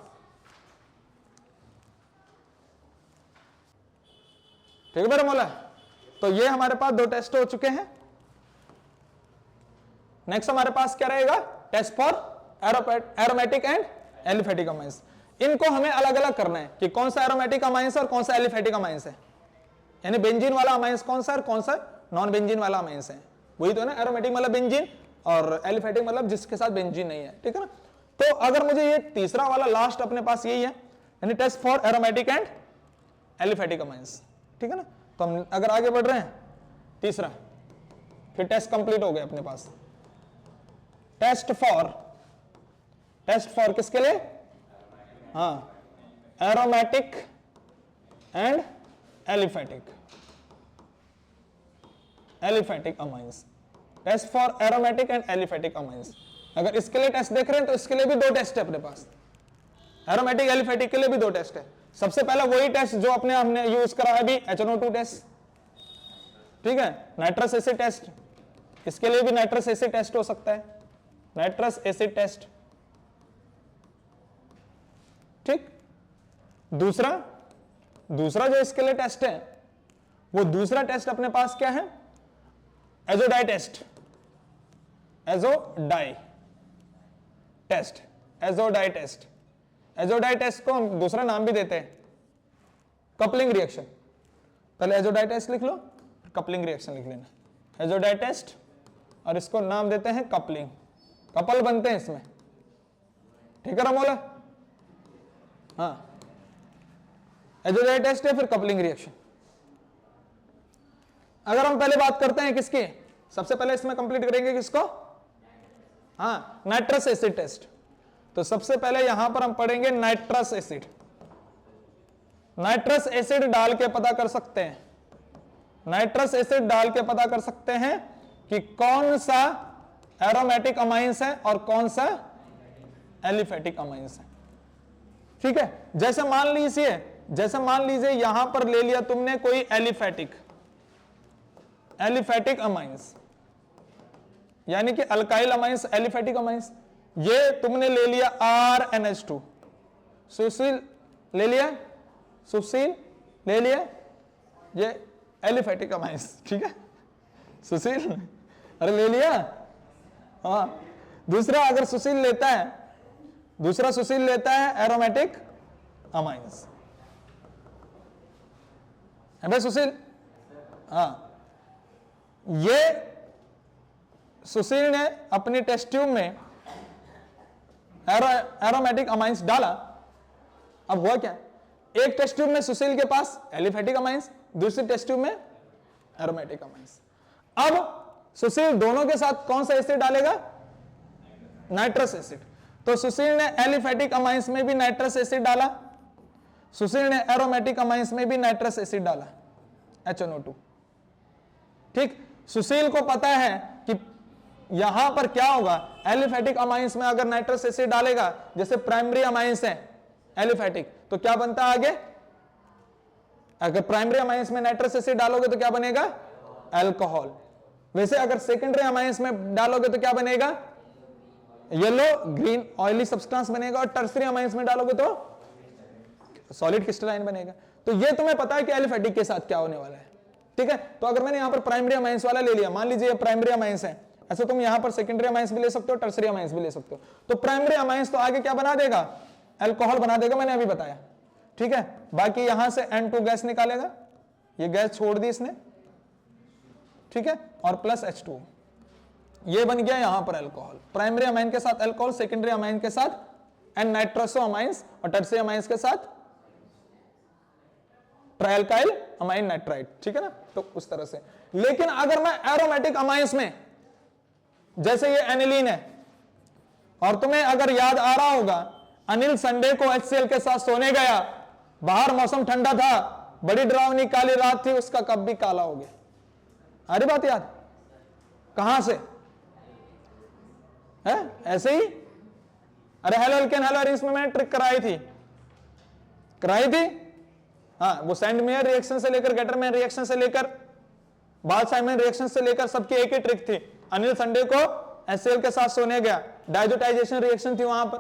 S1: ठीक है मेरा मौला, तो ये हमारे पास दो टेस्ट हो चुके हैं। नेक्स्ट हमारे पास क्या रहेगा, test for aromatic and aliphatic amines. इनको हमें अलग अलग करना है कि कौन सा एरोमेटिक अमाइंस है और कौन सा एलिफेटिक अमाइंस है, यानी बेंजीन वाला अमाइंस कौन सा है और कौन सा नॉन बेंजीन वाला अमाइंस है। वही तो है ना, एरोमेटिक मतलब बेंजीन और एलिफेटिक मतलब जिसके साथ बेंजीन नहीं है। ठीक है ना, तो अगर मुझे ये तीसरा वाला लास्ट अपने पास यही है, यानी test for aromatic and aliphatic amines. ठीक है ना, तो हम अगर आगे बढ़ रहे हैं तीसरा, फिर टेस्ट कंप्लीट हो गए अपने पास। टेस्ट फॉर किसके लिए, हाँ, aromatic and aliphatic amines. Test for aromatic and aliphatic amines. अगर इसके लिए टेस्ट देख रहे हैं तो इसके लिए भी दो टेस्ट है अपने पास, एरोमेटिक एलिफेटिक के लिए भी दो टेस्ट है। सबसे पहला वही टेस्ट जो हमने यूज करा है अभी, HNO2 टेस्ट। ठीक है, नाइट्रस एसिड टेस्ट, इसके लिए भी नाइट्रस एसिड टेस्ट हो सकता है, नाइट्रस एसिड टेस्ट। ठीक, दूसरा जो इसके लिए टेस्ट है, वो दूसरा टेस्ट अपने पास क्या है, एजोडाई टेस्ट। एजोडाई टेस्ट को हम दूसरा नाम भी देते हैं कपलिंग रिएक्शन। पहले एजोडाई टेस्ट लिख लो, कपलिंग रिएक्शन लिख लेना, एजोडाई टेस्ट, और इसको नाम देते हैं कपलिंग। कपल बनते हैं इसमें। ठीक है रमोला, हाँ, एजोडाई टेस्ट है, फिर कपलिंग रिएक्शन। अगर हम पहले बात करते हैं किसकी, सबसे पहले इसमें कंप्लीट करेंगे किसको, हाँ, नाइट्रस एसिड टेस्ट। तो सबसे पहले यहां पर हम पढ़ेंगे नाइट्रस एसिड। नाइट्रस एसिड डाल के पता कर सकते हैं, नाइट्रस एसिड डाल के पता कर सकते हैं कि कौन सा एरोमेटिक अमाइंस है और कौन सा एलिफेटिक अमाइंस है। ठीक है, जैसे मान लीजिए यहां पर ले लिया तुमने कोई एलिफेटिक अमाइंस, यानी कि अल्काइल अमाइंस, एलिफेटिक अमाइंस। ये तुमने ले लिया RNH2, सुशील ले लिया, ये एलिफेटिक अमाइंस। ठीक है, सुशील, अरे ले लिया, हाँ। दूसरा अगर सुशील लेता है एरोमेटिक अमाइंस, है भाई सुशील, हाँ। ये सुशील ने अपनी टेस्ट ट्यूब में एरोमेटिक अमाइंस डाला। अब हुआ क्या, एक टेस्ट ट्यूब में सुशील के पास एलिफेटिक अमाइंस, दूसरी टेस्ट ट्यूब में एरोमेटिक अमाइंस। अब सुशील दोनों के साथ कौन सा एसिड डालेगा, नाइट्रस एसिड। तो सुशील ने एलिफेटिक अमाइंस में भी नाइट्रस एसिड डाला, सुशील ने एरोमेटिक अमाइंस में भी नाइट्रस एसिड डाला, HNO2। ठीक, सुशील को पता है कि यहां पर क्या होगा, एलिफेटिक अमाइंस में अगर नाइट्रस एसिड डालेगा, जैसे प्राइमरी अमाइंस है एलिफेटिक, तो क्या बनता है आगे, अगर प्राइमरी अमाइंस में नाइट्रस एसिड डालोगे तो क्या बनेगा, अल्कोहल। वैसे अगर सेकेंडरी अमाइंस में डालोगे तो क्या बनेगा, येलो ग्रीन ऑयली सब्सटेंस बनेगा, और टर्सरी अमाइंस में डालोगे तो सॉलिड क्रिस्टलाइन बनेगा। तो ये तुम्हें पता है कि एलिफेटिक के साथ क्या होने वाला है। ठीक है, तो अगर मैंने यहां पर प्राइमरी अमाइंस वाला ले लिया, मान लीजिए ये प्राइमरी अमाइंस है, ऐसे तुम यहां पर सेकेंडरी अमाइंस भी ले सकते हो, टर्सरी अमाइंस भी ले सकते हो। तो प्राइमरी अमाइंस तो आगे क्या बना देगा, अल्कोहल बना देगा, मैंने अभी बताया। ठीक है, बाकी यहां से N2 गैस निकालेगा, ये गैस छोड़ दी इसने, ठीक है, और प्लस H2, ये बन गया यहां पर अल्कोहल। प्राइमरी अमाइन के साथ अल्कोहल, सेकेंडरी अमाइन के साथ एंड नाइट्रोसो अमाइंस और टर्शियरी अमाइंस के साथ ट्राइल्काइल अमाइन नाइट्राइट, ठीक है ना। तो उस तरह से, लेकिन अगर मैं एरोमेटिक अमाइंस में, जैसे ये एनिलीन है, और तुम्हें अगर याद आ रहा होगा अनिल संडे को HCl के साथ सोने गया, बाहर मौसम ठंडा था, बड़ी डरावनी काली रात थी, उसका कप भी काला हो गया। अरे बात याद कहां से है? ऐसे ही। अरे हेलो एल्केन हेलो एरिस में मैंने ट्रिक कराई थी। हाँ, वो सेंडमेयर रिएक्शन से लेकर गेटरमैन रिएक्शन से लेकर बाल-साइमन रिएक्शन से लेकर सबकी एक ही ट्रिक थी। अनिल संडे को HCl के साथ सोने गया, डाइजोटाइजेशन रिएक्शन थी वहां पर,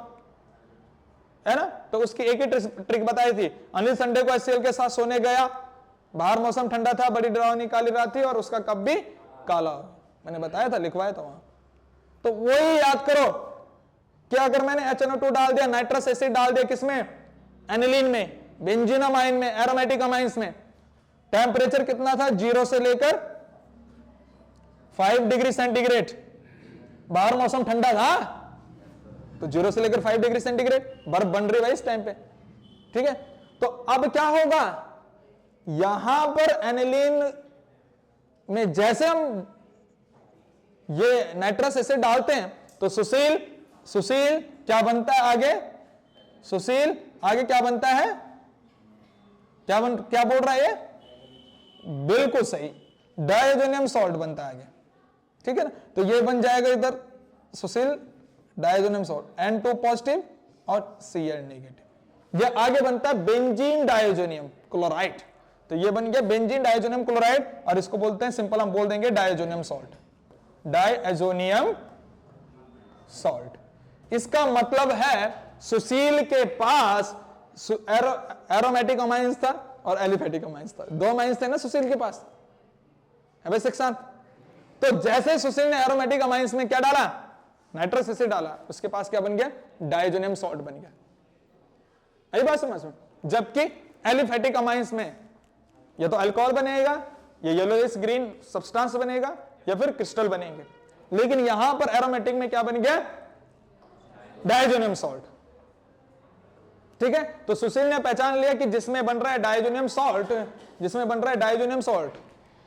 S1: है ना। तो उसकी एक ही ट्रिक बताई थी। अनिल संडे को HCl के साथ सोने गया, बाहर मौसम ठंडा था, बड़ी डरावनी काली रात थी और उसका कप भी काला। मैंने बताया था, लिखवाया था वहां। तो वही याद करो कि अगर मैंने HNO2 डाल दिया, नाइट्रस एसिड डाल दिया, किसमें? एनिलीन में, बेंजीन अमाइन में, एरोमेटिक अमाइंस में, टेम्परेचर कितना था? 0 से लेकर 5 डिग्री सेंटीग्रेड। बाहर मौसम ठंडा था तो 0 से लेकर 5 डिग्री सेंटीग्रेड बर्फ बन रही है इस टाइम पे, ठीक है। तो अब क्या होगा, यहां पर एनिलीन में जैसे हम ये नाइट्रस एसिड डालते हैं तो सुशील क्या बनता है आगे? सुशील आगे क्या बनता है? क्या बोल रहा है ये? बिल्कुल सही, डायजोनियम सॉल्ट बनता है आगे, ठीक है ना। तो ये बन जाएगा इधर सुशील डायजोनियम सॉल्ट, N2 पॉजिटिव और Cl नेगेटिव। ये आगे बनता है बेंजीन डायजोनियम क्लोराइड। तो ये बन गया बेंजीन डायजोनियम क्लोराइड, और इसको बोलते हैं, सिंपल हम बोल देंगे डायजोनियम सॉल्ट, डायजोनियम सॉल्ट। इसका मतलब है सुशील के पास एरोमेटिक अमाइंस था और एलिफेटिक अमाइंस था, 2 अमाइंस थे ना सुशील के पास, है भाई सिक्स। तो जैसे सुशील ने एरोमेटिक अमाइंस में क्या डाला? नाइट्रस एसिड डाला, उसके पास क्या बन गया? डायजोनियम सॉल्ट बन गया। आई बात समझ में? जबकि एलिफेटिक अमाइंस में या तो अल्कोहल बनेगा, या येलोइश ग्रीन सब्सटेंस बनेगा, या फिर क्रिस्टल बनेंगे। लेकिन यहां पर एरोमेटिक में क्या बन गया? डायजोनियम सॉल्ट, ठीक है। तो सुशील ने पहचान लिया कि जिसमें बन रहा है डायजोनियम सॉल्ट,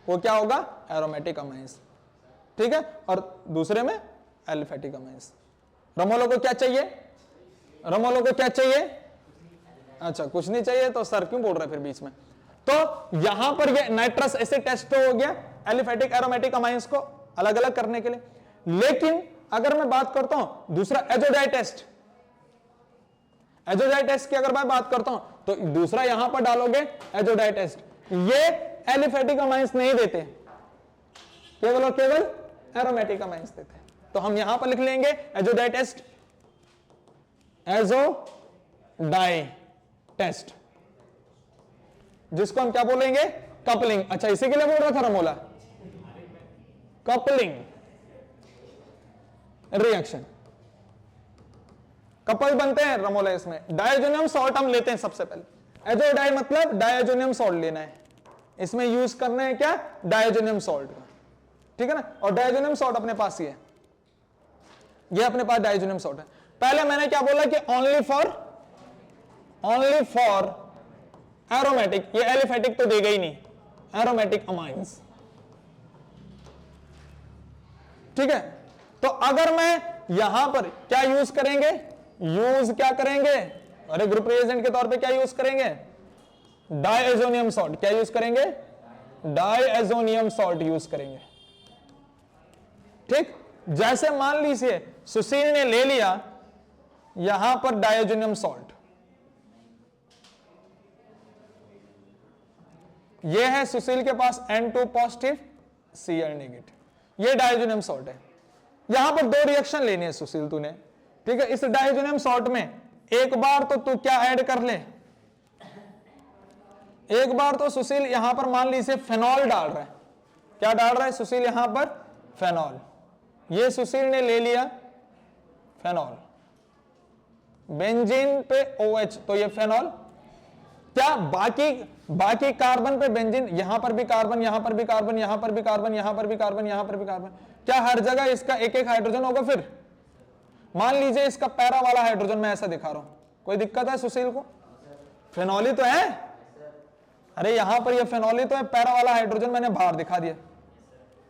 S1: वो क्या होगा? एरोमेटिक अमाइंस, ठीक है। और दूसरे में एलिफेटिक अमाइंस। रमोलो को क्या चाहिए? अच्छा, कुछ नहीं चाहिए तो सर क्यों बोल रहे फिर बीच में? तो यहां पर ये नाइट्रस एसिड टेस्ट हो गया एलिफेटिक एरोमेटिक अमाइंस को अलग अलग करने के लिए। लेकिन अगर मैं बात करता हूं दूसरा एजोडाई टेस्ट की अगर मैं बात करता हूं तो दूसरा यहां पर डालोगे एजोडाई टेस्ट, ये एलिफेटिक अमाइंस नहीं देते, केवल और केवल एरोमेटिक अमाइंस देते हैं। तो हम यहां पर लिख लेंगे एजोडाई टेस्ट, एजोडाई टेस्ट, जिसको हम क्या बोलेंगे? कपलिंग। अच्छा, इसी के लिए बोल रहा था रमोला, कपलिंग रिएक्शन, कपल बनते हैं रमोला। इसमें डायजोनियम सॉल्ट हम लेते हैं सबसे पहले। एजोडाई मतलब डायजोनियम सॉल्ट लेना है, इसमें यूज करना है क्या? डायजोनियम सॉल्ट, ठीक है ना। और डायजोनियम सॉल्ट अपने पास ही है, ये अपने पास डायजोनियम सॉल्ट है। पहले मैंने क्या बोला कि ओनली फॉर एरोमेटिक, ये एलिफेटिक तो देगा ही नहीं, एरोमेटिक अमाइंस, ठीक है। तो अगर मैं यहां पर क्या यूज करेंगे? अरे ग्रुप रिएजेंट के तौर पे क्या यूज करेंगे? Diazonium salt. क्या यूज करेंगे? डायजोनियम सॉल्ट यूज करेंगे, ठीक। जैसे मान लीजिए सुशील ने ले लिया यहां पर डायजोनियम सॉल्ट, ये है सुशील के पास N2 पॉजिटिव Cl नेगेटिव, ये डायजोनियम सॉल्ट है। यहां पर 2 रिएक्शन लेने हैं सुशील तूने, ठीक है। इस डायजोनियम सॉल्ट में एक बार तो तू क्या ऐड कर ले, एक बार तो सुशील यहां पर मान लीजिए फेनॉल डाल रहा है। क्या डाल रहा है सुशील यहां पर? फेनॉल। ये सुशील ने ले लिया फेनॉल, बेंजीन पे OH, तो ये फेनॉल। क्या बाकी कार्बन पे बेंजीन, यहां पर भी कार्बन, यहां पर भी कार्बन, यहां पर भी कार्बन, यहां पर भी कार्बन, यहां पर भी कार्बन, क्या हर जगह इसका एक एक हाइड्रोजन होगा? फिर मान लीजिए इसका पैरा वाला हाइड्रोजन मैं ऐसा दिखा रहा हूं, कोई दिक्कत है सुशील को? फेनोली तो है, अरे यहां पर ये फेनोली तो है, पैरा वाला हाइड्रोजन मैंने बाहर दिखा दिया,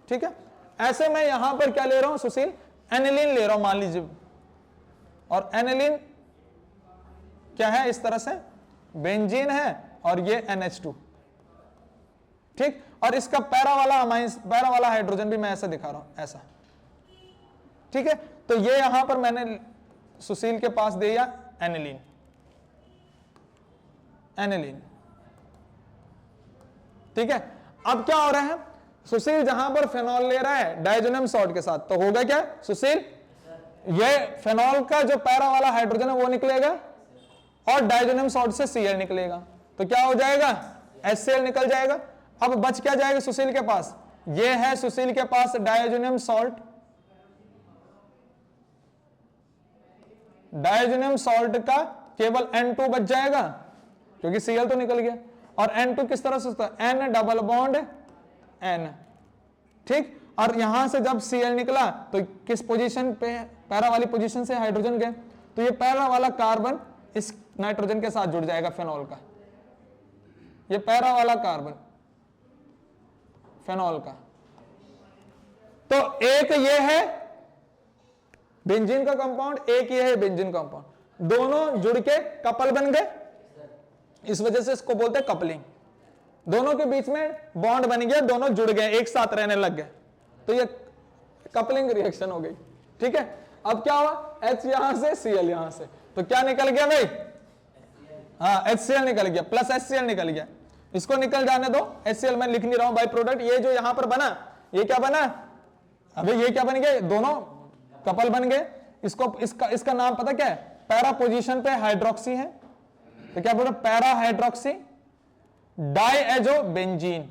S1: ठीक है। ऐसे मैं यहां पर क्या ले रहा हूं सुशील, एनिलीन ले रहा हूं मान लीजिए, और एनिलीन क्या है, इस तरह से बेंजीन है और ये NH2, ठीक। और इसका पैरा वाला हाइड्रोजन भी मैं ऐसा दिखा रहा हूं, ऐसा, ठीक है। तो ये यहां पर मैंने सुशील के पास दिया एनिलीन, ठीक है। अब क्या हो रहा है, सुशील जहां पर फेनॉल ले रहा है डायजोनियम सॉल्ट के साथ, तो होगा क्या सुशील, ये फेनॉल का जो पैरा वाला हाइड्रोजन है वो निकलेगा और डायजोनियम सॉल्ट से Cl निकलेगा, तो क्या हो जाएगा, HCl निकल जाएगा। अब बच क्या जाएगा सुशील के पास, ये है सुशील के पास डायजोनियम सॉल्ट, डायजोनियम सॉल्ट का केवल N2 बच जाएगा क्योंकि Cl तो निकल गया, और N2 किस तरह से होता है, N डबल बॉन्ड N, ठीक। और यहां से जब Cl निकला तो किस पोजीशन पे, पैरा वाली पोजीशन से हाइड्रोजन गए, तो ये पैरा वाला कार्बन इस नाइट्रोजन के साथ जुड़ जाएगा फेनॉल का, ये पैरा वाला कार्बन फेनॉल का। तो एक ये है बेंजीन का कंपाउंड, एक ये है बेंजीन कंपाउंड, दोनों जुड़ के कपल बन गए, इस वजह से इसको बोलते हैं कपलिंग। दोनों के बीच में बॉन्ड बन गया, दोनों जुड़ गए, एक साथ रहने लग गए, तो ये कपलिंग रिएक्शन हो गई, ठीक है। अब क्या हुआ, H यहां से Cl यहां से, तो क्या निकल गया भाई, हाँ HCl निकल गया, प्लस HCl निकल गया, इसको निकल जाने दो, HCl मैं लिख नहीं रहा हूं बाई प्रोडक्ट। ये जो यहां पर बना, ये क्या बना, अबे ये क्या बन गया, दोनों कपल बन गए। इसको इसका नाम पता क्या है, पैरा पोजीशन पे हाइड्रोक्सी है, तो क्या बोलो, पैरा हाइड्रोक्सी डाइएजो बेंजीन,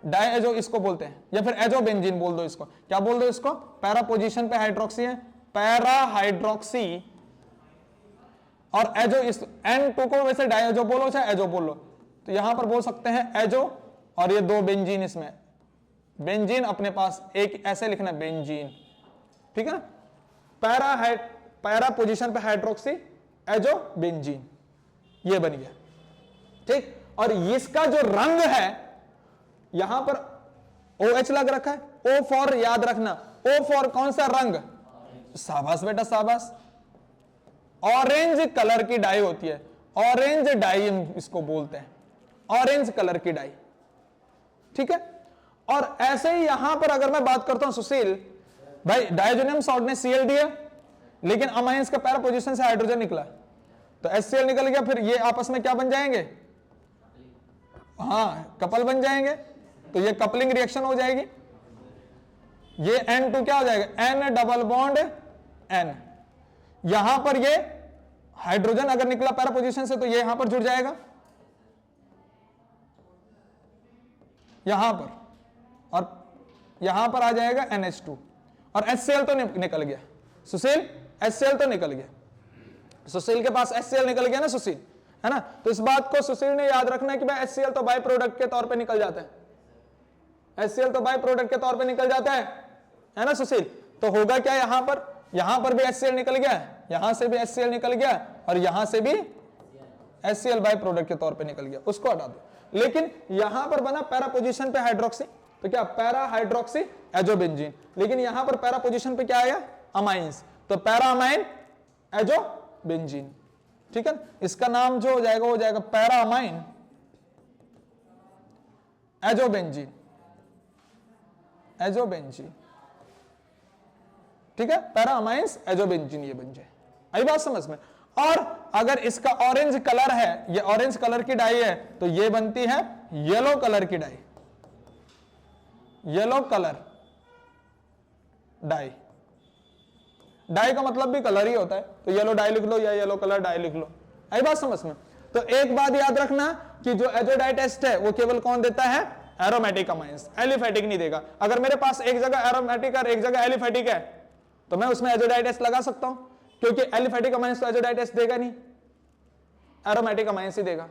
S1: डाइएजो इसको बोलते हैं, या फिर एजो बेंजीन बोल दो इसको, क्या बोल दो इसको, पैरा पोजीशन पे हाइड्रोक्सी है, पैरा हाइड्रोक्सी, और एजो, इस N2 को वैसे डाइएजो बोलो चाहे एजो बोलो, तो यहां पर बोल सकते हैं एजो, और ये दो बेंजीन, इसमें बेंजीन अपने पास एक ऐसे लिखना बेंजीन, ठीक है ना, पैरा पोजीशन पे हाइड्रोक्सी एजो बेंजीन, ये बन गया, ठीक। और इसका जो रंग है यहां पर OH लग रखा है, O फॉर याद रखना, O फॉर कौन सा रंग, शाबाश बेटा शाबाश, ऑरेंज कलर की डाई होती है, ऑरेंज डाई इसको बोलते हैं, ऑरेंज कलर की डाई, ठीक है। और ऐसे ही यहां पर अगर मैं बात करता हूं सुशील भाई, डायजोनियम सॉल्ट ने Cl दिया, लेकिन अमाइंस का पैरा पोजीशन से हाइड्रोजन निकला, तो HCl निकल गया, फिर ये आपस में क्या बन जाएंगे, हाँ कपल बन जाएंगे, तो ये कपलिंग रिएक्शन हो जाएगी, ये N2 क्या हो जाएगा, N डबल बॉन्ड N, यहां पर ये हाइड्रोजन अगर निकला पैरा पोजीशन से तो ये यहां पर जुड़ जाएगा, यहां पर, और यहां पर आ जाएगा NH2, और HCl तो निकल गया सुशील, HCl तो निकल गया, सुशील के पास HCl निकल गया ना सुशील, है ना। तो इस बात को सुशील ने याद रखना है कि भाई HCl तो बाय प्रोडक्ट के तौर पे निकल जाता है, HCl तो बाय प्रोडक्ट के तौर पे निकल जाता है ना सुशील। तो होगा क्या, यहां पर भी HCl निकल गया, यहां से भी HCl निकल गया, और यहां से भी HCl बाय प्रोडक्ट के तौर पे निकल गया, उसको हटा दो। लेकिन यहां पर बना पैरा पोजीशन पे हाइड्रोक्सी, तो क्या पैरा हाइड्रोक्सी एजोबेंजीन, लेकिन यहां पर पैरा पोजीशन पे क्या आया, अमाइंस, तो पैरा अमाइन एजोबेंजीन, ठीक है। इसका नाम जो हो जाएगा वो हो जाएगा पैरा अमाइन एजोबेंजीन, एजोबेंजीन, ठीक है, पैरा अमाइंस एजोबेंजीन, ये बन जाए, आई बात समझ में। और अगर इसका ऑरेंज कलर है, ये ऑरेंज कलर की डाई है, तो ये बनती है येलो कलर की dye, yellow colour dye, dye का मतलब भी कलर ही होता है, तो येलो डाई लिख लो या येलो कलर डाई लिख लो, आई बात समझ में। तो एक बात याद रखना कि जो एजो डाई टेस्ट है वो केवल कौन देता है, एरोमेटिक अमाइंस, एलिफेटिक नहीं देगा। अगर मेरे पास एक जगह एरोमेटिक और एक जगह एलिफेटिक है तो मैं उसमें एजो डाई टेस्ट लगा सकता हूं, क्योंकि एलिफेटिक अमाइंस तो एजो डाई टेस्ट देगा नहीं, एरोमेटिक अमाइंस ही देगा,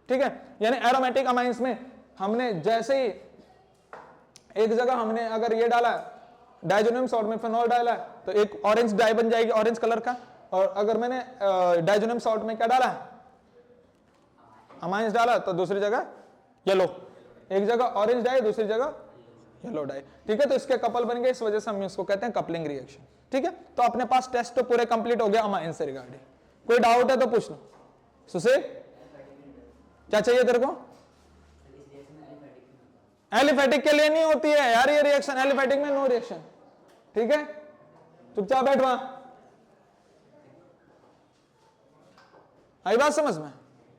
S1: ठीक है। यानी एरोमेटिक अमाइंस में हमने जैसे ही एक जगह हमने अगर ये डाला डाइजोनियम सॉल्ट में फिनॉल डाला है तो एक ऑरेंज डाई बन जाएगी, ऑरेंज कलर का। और अगर मैंने डाइजोनियम सॉल्ट में क्या डाला, अमाइंस डाला, तो दूसरी जगह येलो, एक जगह ऑरेंज डाई दूसरी जगह येलो डाई। ठीक है, तो इसके कपल बन गए, इस वजह से हम इसको कहते हैं कपलिंग रिएक्शन। ठीक है, तो अपने पास टेस्ट तो पूरे कंप्लीट हो गया अमाइन से रिगार्डिंग। कोई डाउट है तो पूछ लो। सुशील क्या चाहिए तेरे को? एलिफेटिक के लिए नहीं होती है यार ये रिएक्शन, एलिफेटिक में नो रिएक्शन। ठीक है, चुपचाप बैठ वहां। आई बात समझ में?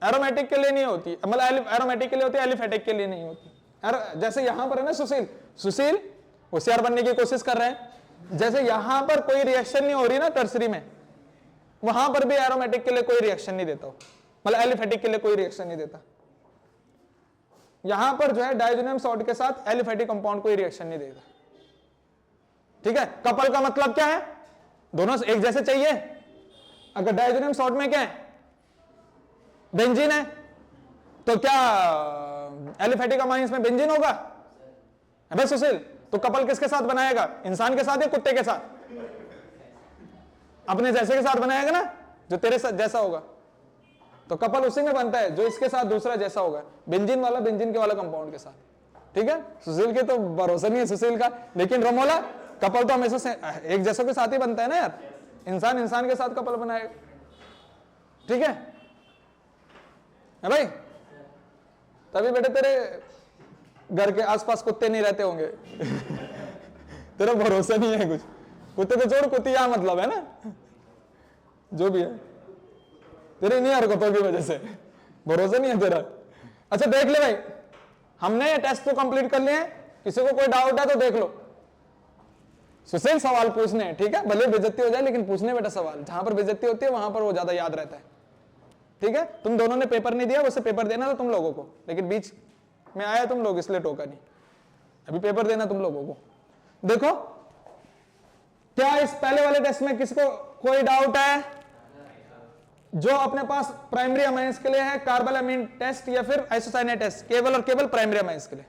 S1: एरोमेटिक के लिए नहीं होती, मतलब एरोमेटिक के लिए होती है, एलिफेटिक के लिए नहीं होती। जैसे यहां पर है ना सुशील होशियार बनने की कोशिश कर रहे हैं। जैसे यहां पर कोई रिएक्शन नहीं हो रही ना टर्सरी में, वहां पर भी एरोमेटिक के लिए कोई रिएक्शन नहीं देता, मतलब एलिफेटिक के लिए कोई रिएक्शन नहीं देता। यहां पर जो है डाइजोनियम सॉल्ट के साथ एलिफेटिक कंपाउंड कोई रिएक्शन नहीं देगा। ठीक है, कपल का मतलब क्या है? दोनों एक जैसे चाहिए। अगर डाइजोनियम सॉल्ट में क्या है, बेंजीन है, तो क्या एलिफेटिक अमाइंस में बेंजीन होगा? अबे सुशील, तो कपल किसके साथ बनाएगा? इंसान के साथ या कुत्ते के साथ? अपने जैसे के साथ बनाएगा ना, जो तेरे साथ जैसा होगा। तो कपल उसी में बनता है जो इसके साथ दूसरा जैसा होगा, बेंजीन वाला बेंजीन के वाला कंपाउंड के साथ। ठीक है, सुशील के तो भरोसा नहीं है सुशील का, लेकिन रमोला कपल तो हमेशा से एक जैसों के साथ ही बनता है ना यार। इंसान इंसान के साथ कपल बनाएगा। ठीक है भाई, तभी बेटे तेरे घर के आसपास कुत्ते नहीं रहते होंगे। तेरा भरोसा नहीं है कुछ। कुत्ते तो जोड़, कुतिया मतलब है ना, जो भी है तेरे नहीं हरकतों की वजह से भरोसा नहीं है तेरा। अच्छा देख ले भाई, हमने ये टेस्ट तो कंप्लीट कर लिए। किसी को कोई डाउट है तो देख लो। सुशील सवाल पूछने हैं, ठीक है, भले बेइज्जती हो जाए लेकिन पूछने बेटा सवाल। जहां पर बेइज्जती होती है वहां पर वो ज्यादा याद रहता है। ठीक है, तुम दोनों ने पेपर नहीं दिया, वैसे पेपर देना था तुम लोगों को, लेकिन बीच में आया तुम लोग इसलिए टोका नहीं। अभी पेपर देना तुम लोगों को। देखो क्या इस पहले वाले टेस्ट में किसको कोई डाउट है? जो अपने पास प्राइमरी अमाइंस के लिए है, कार्बालामाइन टेस्ट या फिर आइसोसाइनेट टेस्ट, केवल और केवल प्राइमरी अमाइंस के लिए।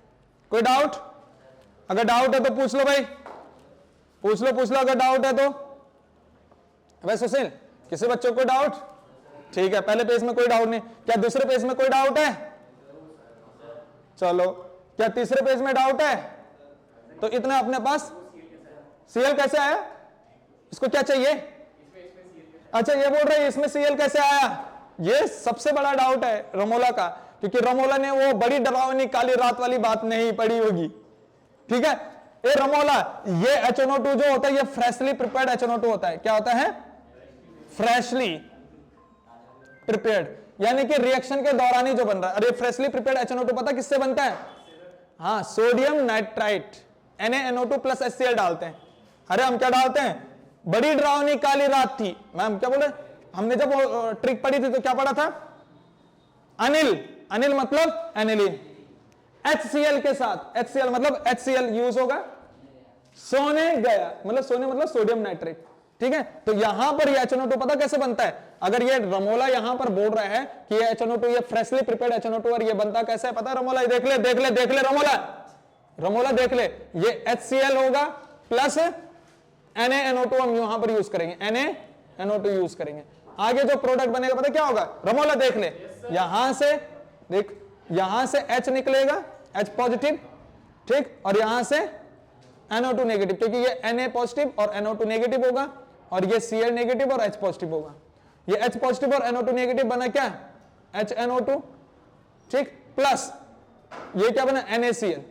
S1: कोई डाउट? अगर डाउट है तो पूछ लो भाई, पूछ लो अगर डाउट है तो। वैसे सुशील, किसी बच्चों को डाउट? ठीक है, पहले पेज में कोई डाउट नहीं। क्या दूसरे पेज में कोई डाउट है? चलो, क्या तीसरे पेज में डाउट है? तो इतना अपने पास सीएल कैसे आया? इसको क्या चाहिए? अच्छा ये बोल रहे हैं इसमें सीएल कैसे आया? ये सबसे बड़ा डाउट है रमोला का, क्योंकि रमोला ने वो बड़ी डरावनी काली रात वाली बात नहीं पढ़ी होगी। ठीक है, ए रमोला, ये HNO2 जो होता है ये फ्रेशली प्रिपेयर्ड HNO2 होता है। क्या होता है? फ्रेशली प्रिपेयर्ड, यानी कि रिएक्शन के दौरान ही जो बन रहा है। अरे फ्रेशली प्रिपेयर्ड HNO2 पता किससे बनता है? हाँ, sodium nitrite NaNO2 plus HCl डालते हैं। अरे हम क्या डालते हैं? बड़ी डरावनी काली रात थी, मैम क्या बोले, हमने जब ट्रिक पढ़ी थी तो क्या पढ़ा था? अनिल मतलब एनिलीन, HCl के साथ, HCl मतलब HCl यूज होगा, सोने गया मतलब सोने मतलब सोडियम नाइट्रेट। ठीक है, तो यहां पर ये HNO2 पता कैसे बनता है? अगर ये रमोला यहां पर बोल रहा है कि ये HNO2 ये फ्रेशली प्रिपेयर्ड HNO2 और ये बनता कैसे है पता है रमोला? देख ले रमोला देख ले, ये HCl होगा प्लस NaNO2 हम यहां पर यूज करेंगे, NaNO2 यूज करेंगे। आगे जो प्रोडक्ट बनेगा पता क्या होगा? रमोला देख ले, यहां से देख, यहां से H निकलेगा, H पॉजिटिव, ठीक, और यहां से NO2 नेगेटिव, क्योंकि ये Na पॉजिटिव और NO2 नेगेटिव होगा, और ये Cl नेगेटिव और H पॉजिटिव होगा। ये H पॉजिटिव और NO2 नेगेटिव बना क्या? HNO2, ठीक, प्लस ये क्या बना? NaCl।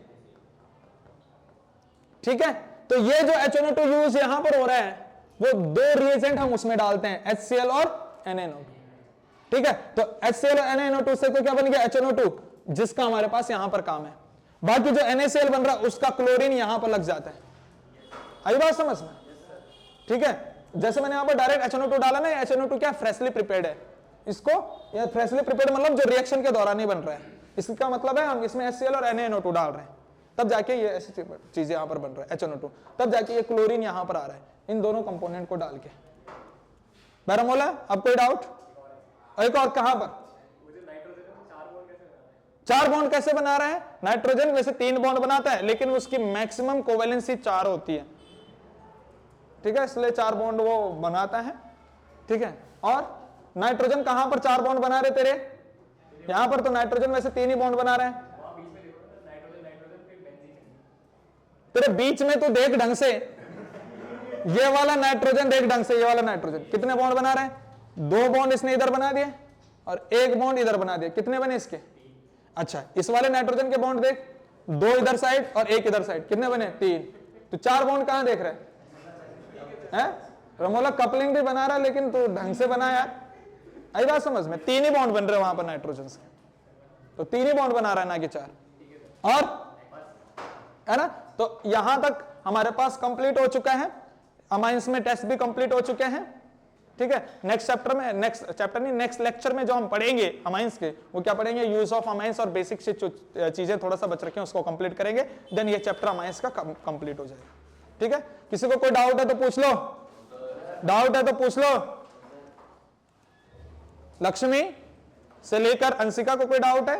S1: ठीक है, तो ये जो HNO2 यूज यहां पर हो रहा है वो दो रिएजेंट हम उसमें डालते हैं, HCl और NaNO2। ठीक है, तो HCl और NaNO2 से तो क्या बन गया? HNO2, जिसका हमारे पास यहां पर काम है। बाकी जो NaCl बन रहा है उसका क्लोरीन यहां पर लग जाता है। आई बात समझ में? ठीक है, जैसे मैंने यहां पर डायरेक्ट HNO2 डाला ना, HNO2 क्या फ्रेशली प्रिपेयर्ड है। इसको ये फ्रेशली प्रिपेयर्ड मतलब जो रिएक्शन के दौरान ही बन रहा है, इसका मतलब है हम इसमें HCl और NaNO2 डाल रहे हैं, तब जाके ये ऐसी चीजें यहां पर बन रहा है HNO2, तब जाके ये क्लोरीन यहां पर आ रहा है, इन दोनों कंपोनेंट को डाल के। बैरामोला, अब कोई डाउट? एक और कहां पर? चार बॉन्ड कैसे बना रहा है? नाइट्रोजन वैसे 3 बॉन्ड बनाता है, लेकिन उसकी मैक्सिमम कोवेलेंसी 4 होती है। ठीक है, इसलिए 4 बॉन्ड वो बनाता है, ठीक है। और नाइट्रोजन कहां पर 4 बॉन्ड बना रहे तेरे, यहां पर तो नाइट्रोजन वैसे 3 ही बॉन्ड बना रहे हैं, तेरे बीच में तो देख ढंग से, ये वाला नाइट्रोजन देख ढंग से, ये वाला नाइट्रोजन कितने बॉन्ड बना रहे हैं, 2 बॉन्ड इसने इधर बना दिए और 1 बॉन्ड इधर बना दिया, कितने बने इसके, अच्छा इस वाले नाइट्रोजन के बॉन्ड देख, 2 इधर साइड और 1 इधर साइड, कितने बने 3, तो 4 बॉन्ड कहां देख रहे हैं, रमोला कपलिंग भी बना रहा है लेकिन तू ढंग से बना यार, आई बात समझ में, 3 ही बॉन्ड बन रहे वहां पर नाइट्रोजन से, तो 3 ही बॉन्ड बना रहा है ना कि 4, और है ना। तो यहां तक हमारे पास कंप्लीट हो चुका है, अमाइंस में टेस्ट भी कंप्लीट हो चुके हैं, ठीक है। नेक्स्ट चैप्टर में, नेक्स्ट लेक्चर में जो हम पढ़ेंगे अमाइंस के, वो क्या पढ़ेंगे, यूज ऑफ अमाइंस और बेसिक से जो चीजें थोड़ा सा बच रखे हैं उसको कंप्लीट करेंगे, देन ये चैप्टर अमाइंस का कंप्लीट हो जाएगा, ठीक है। किसी को कोई डाउट है तो पूछ लो, डाउट है तो पूछ लो, लक्ष्मी से लेकर अंशिका को कोई डाउट है?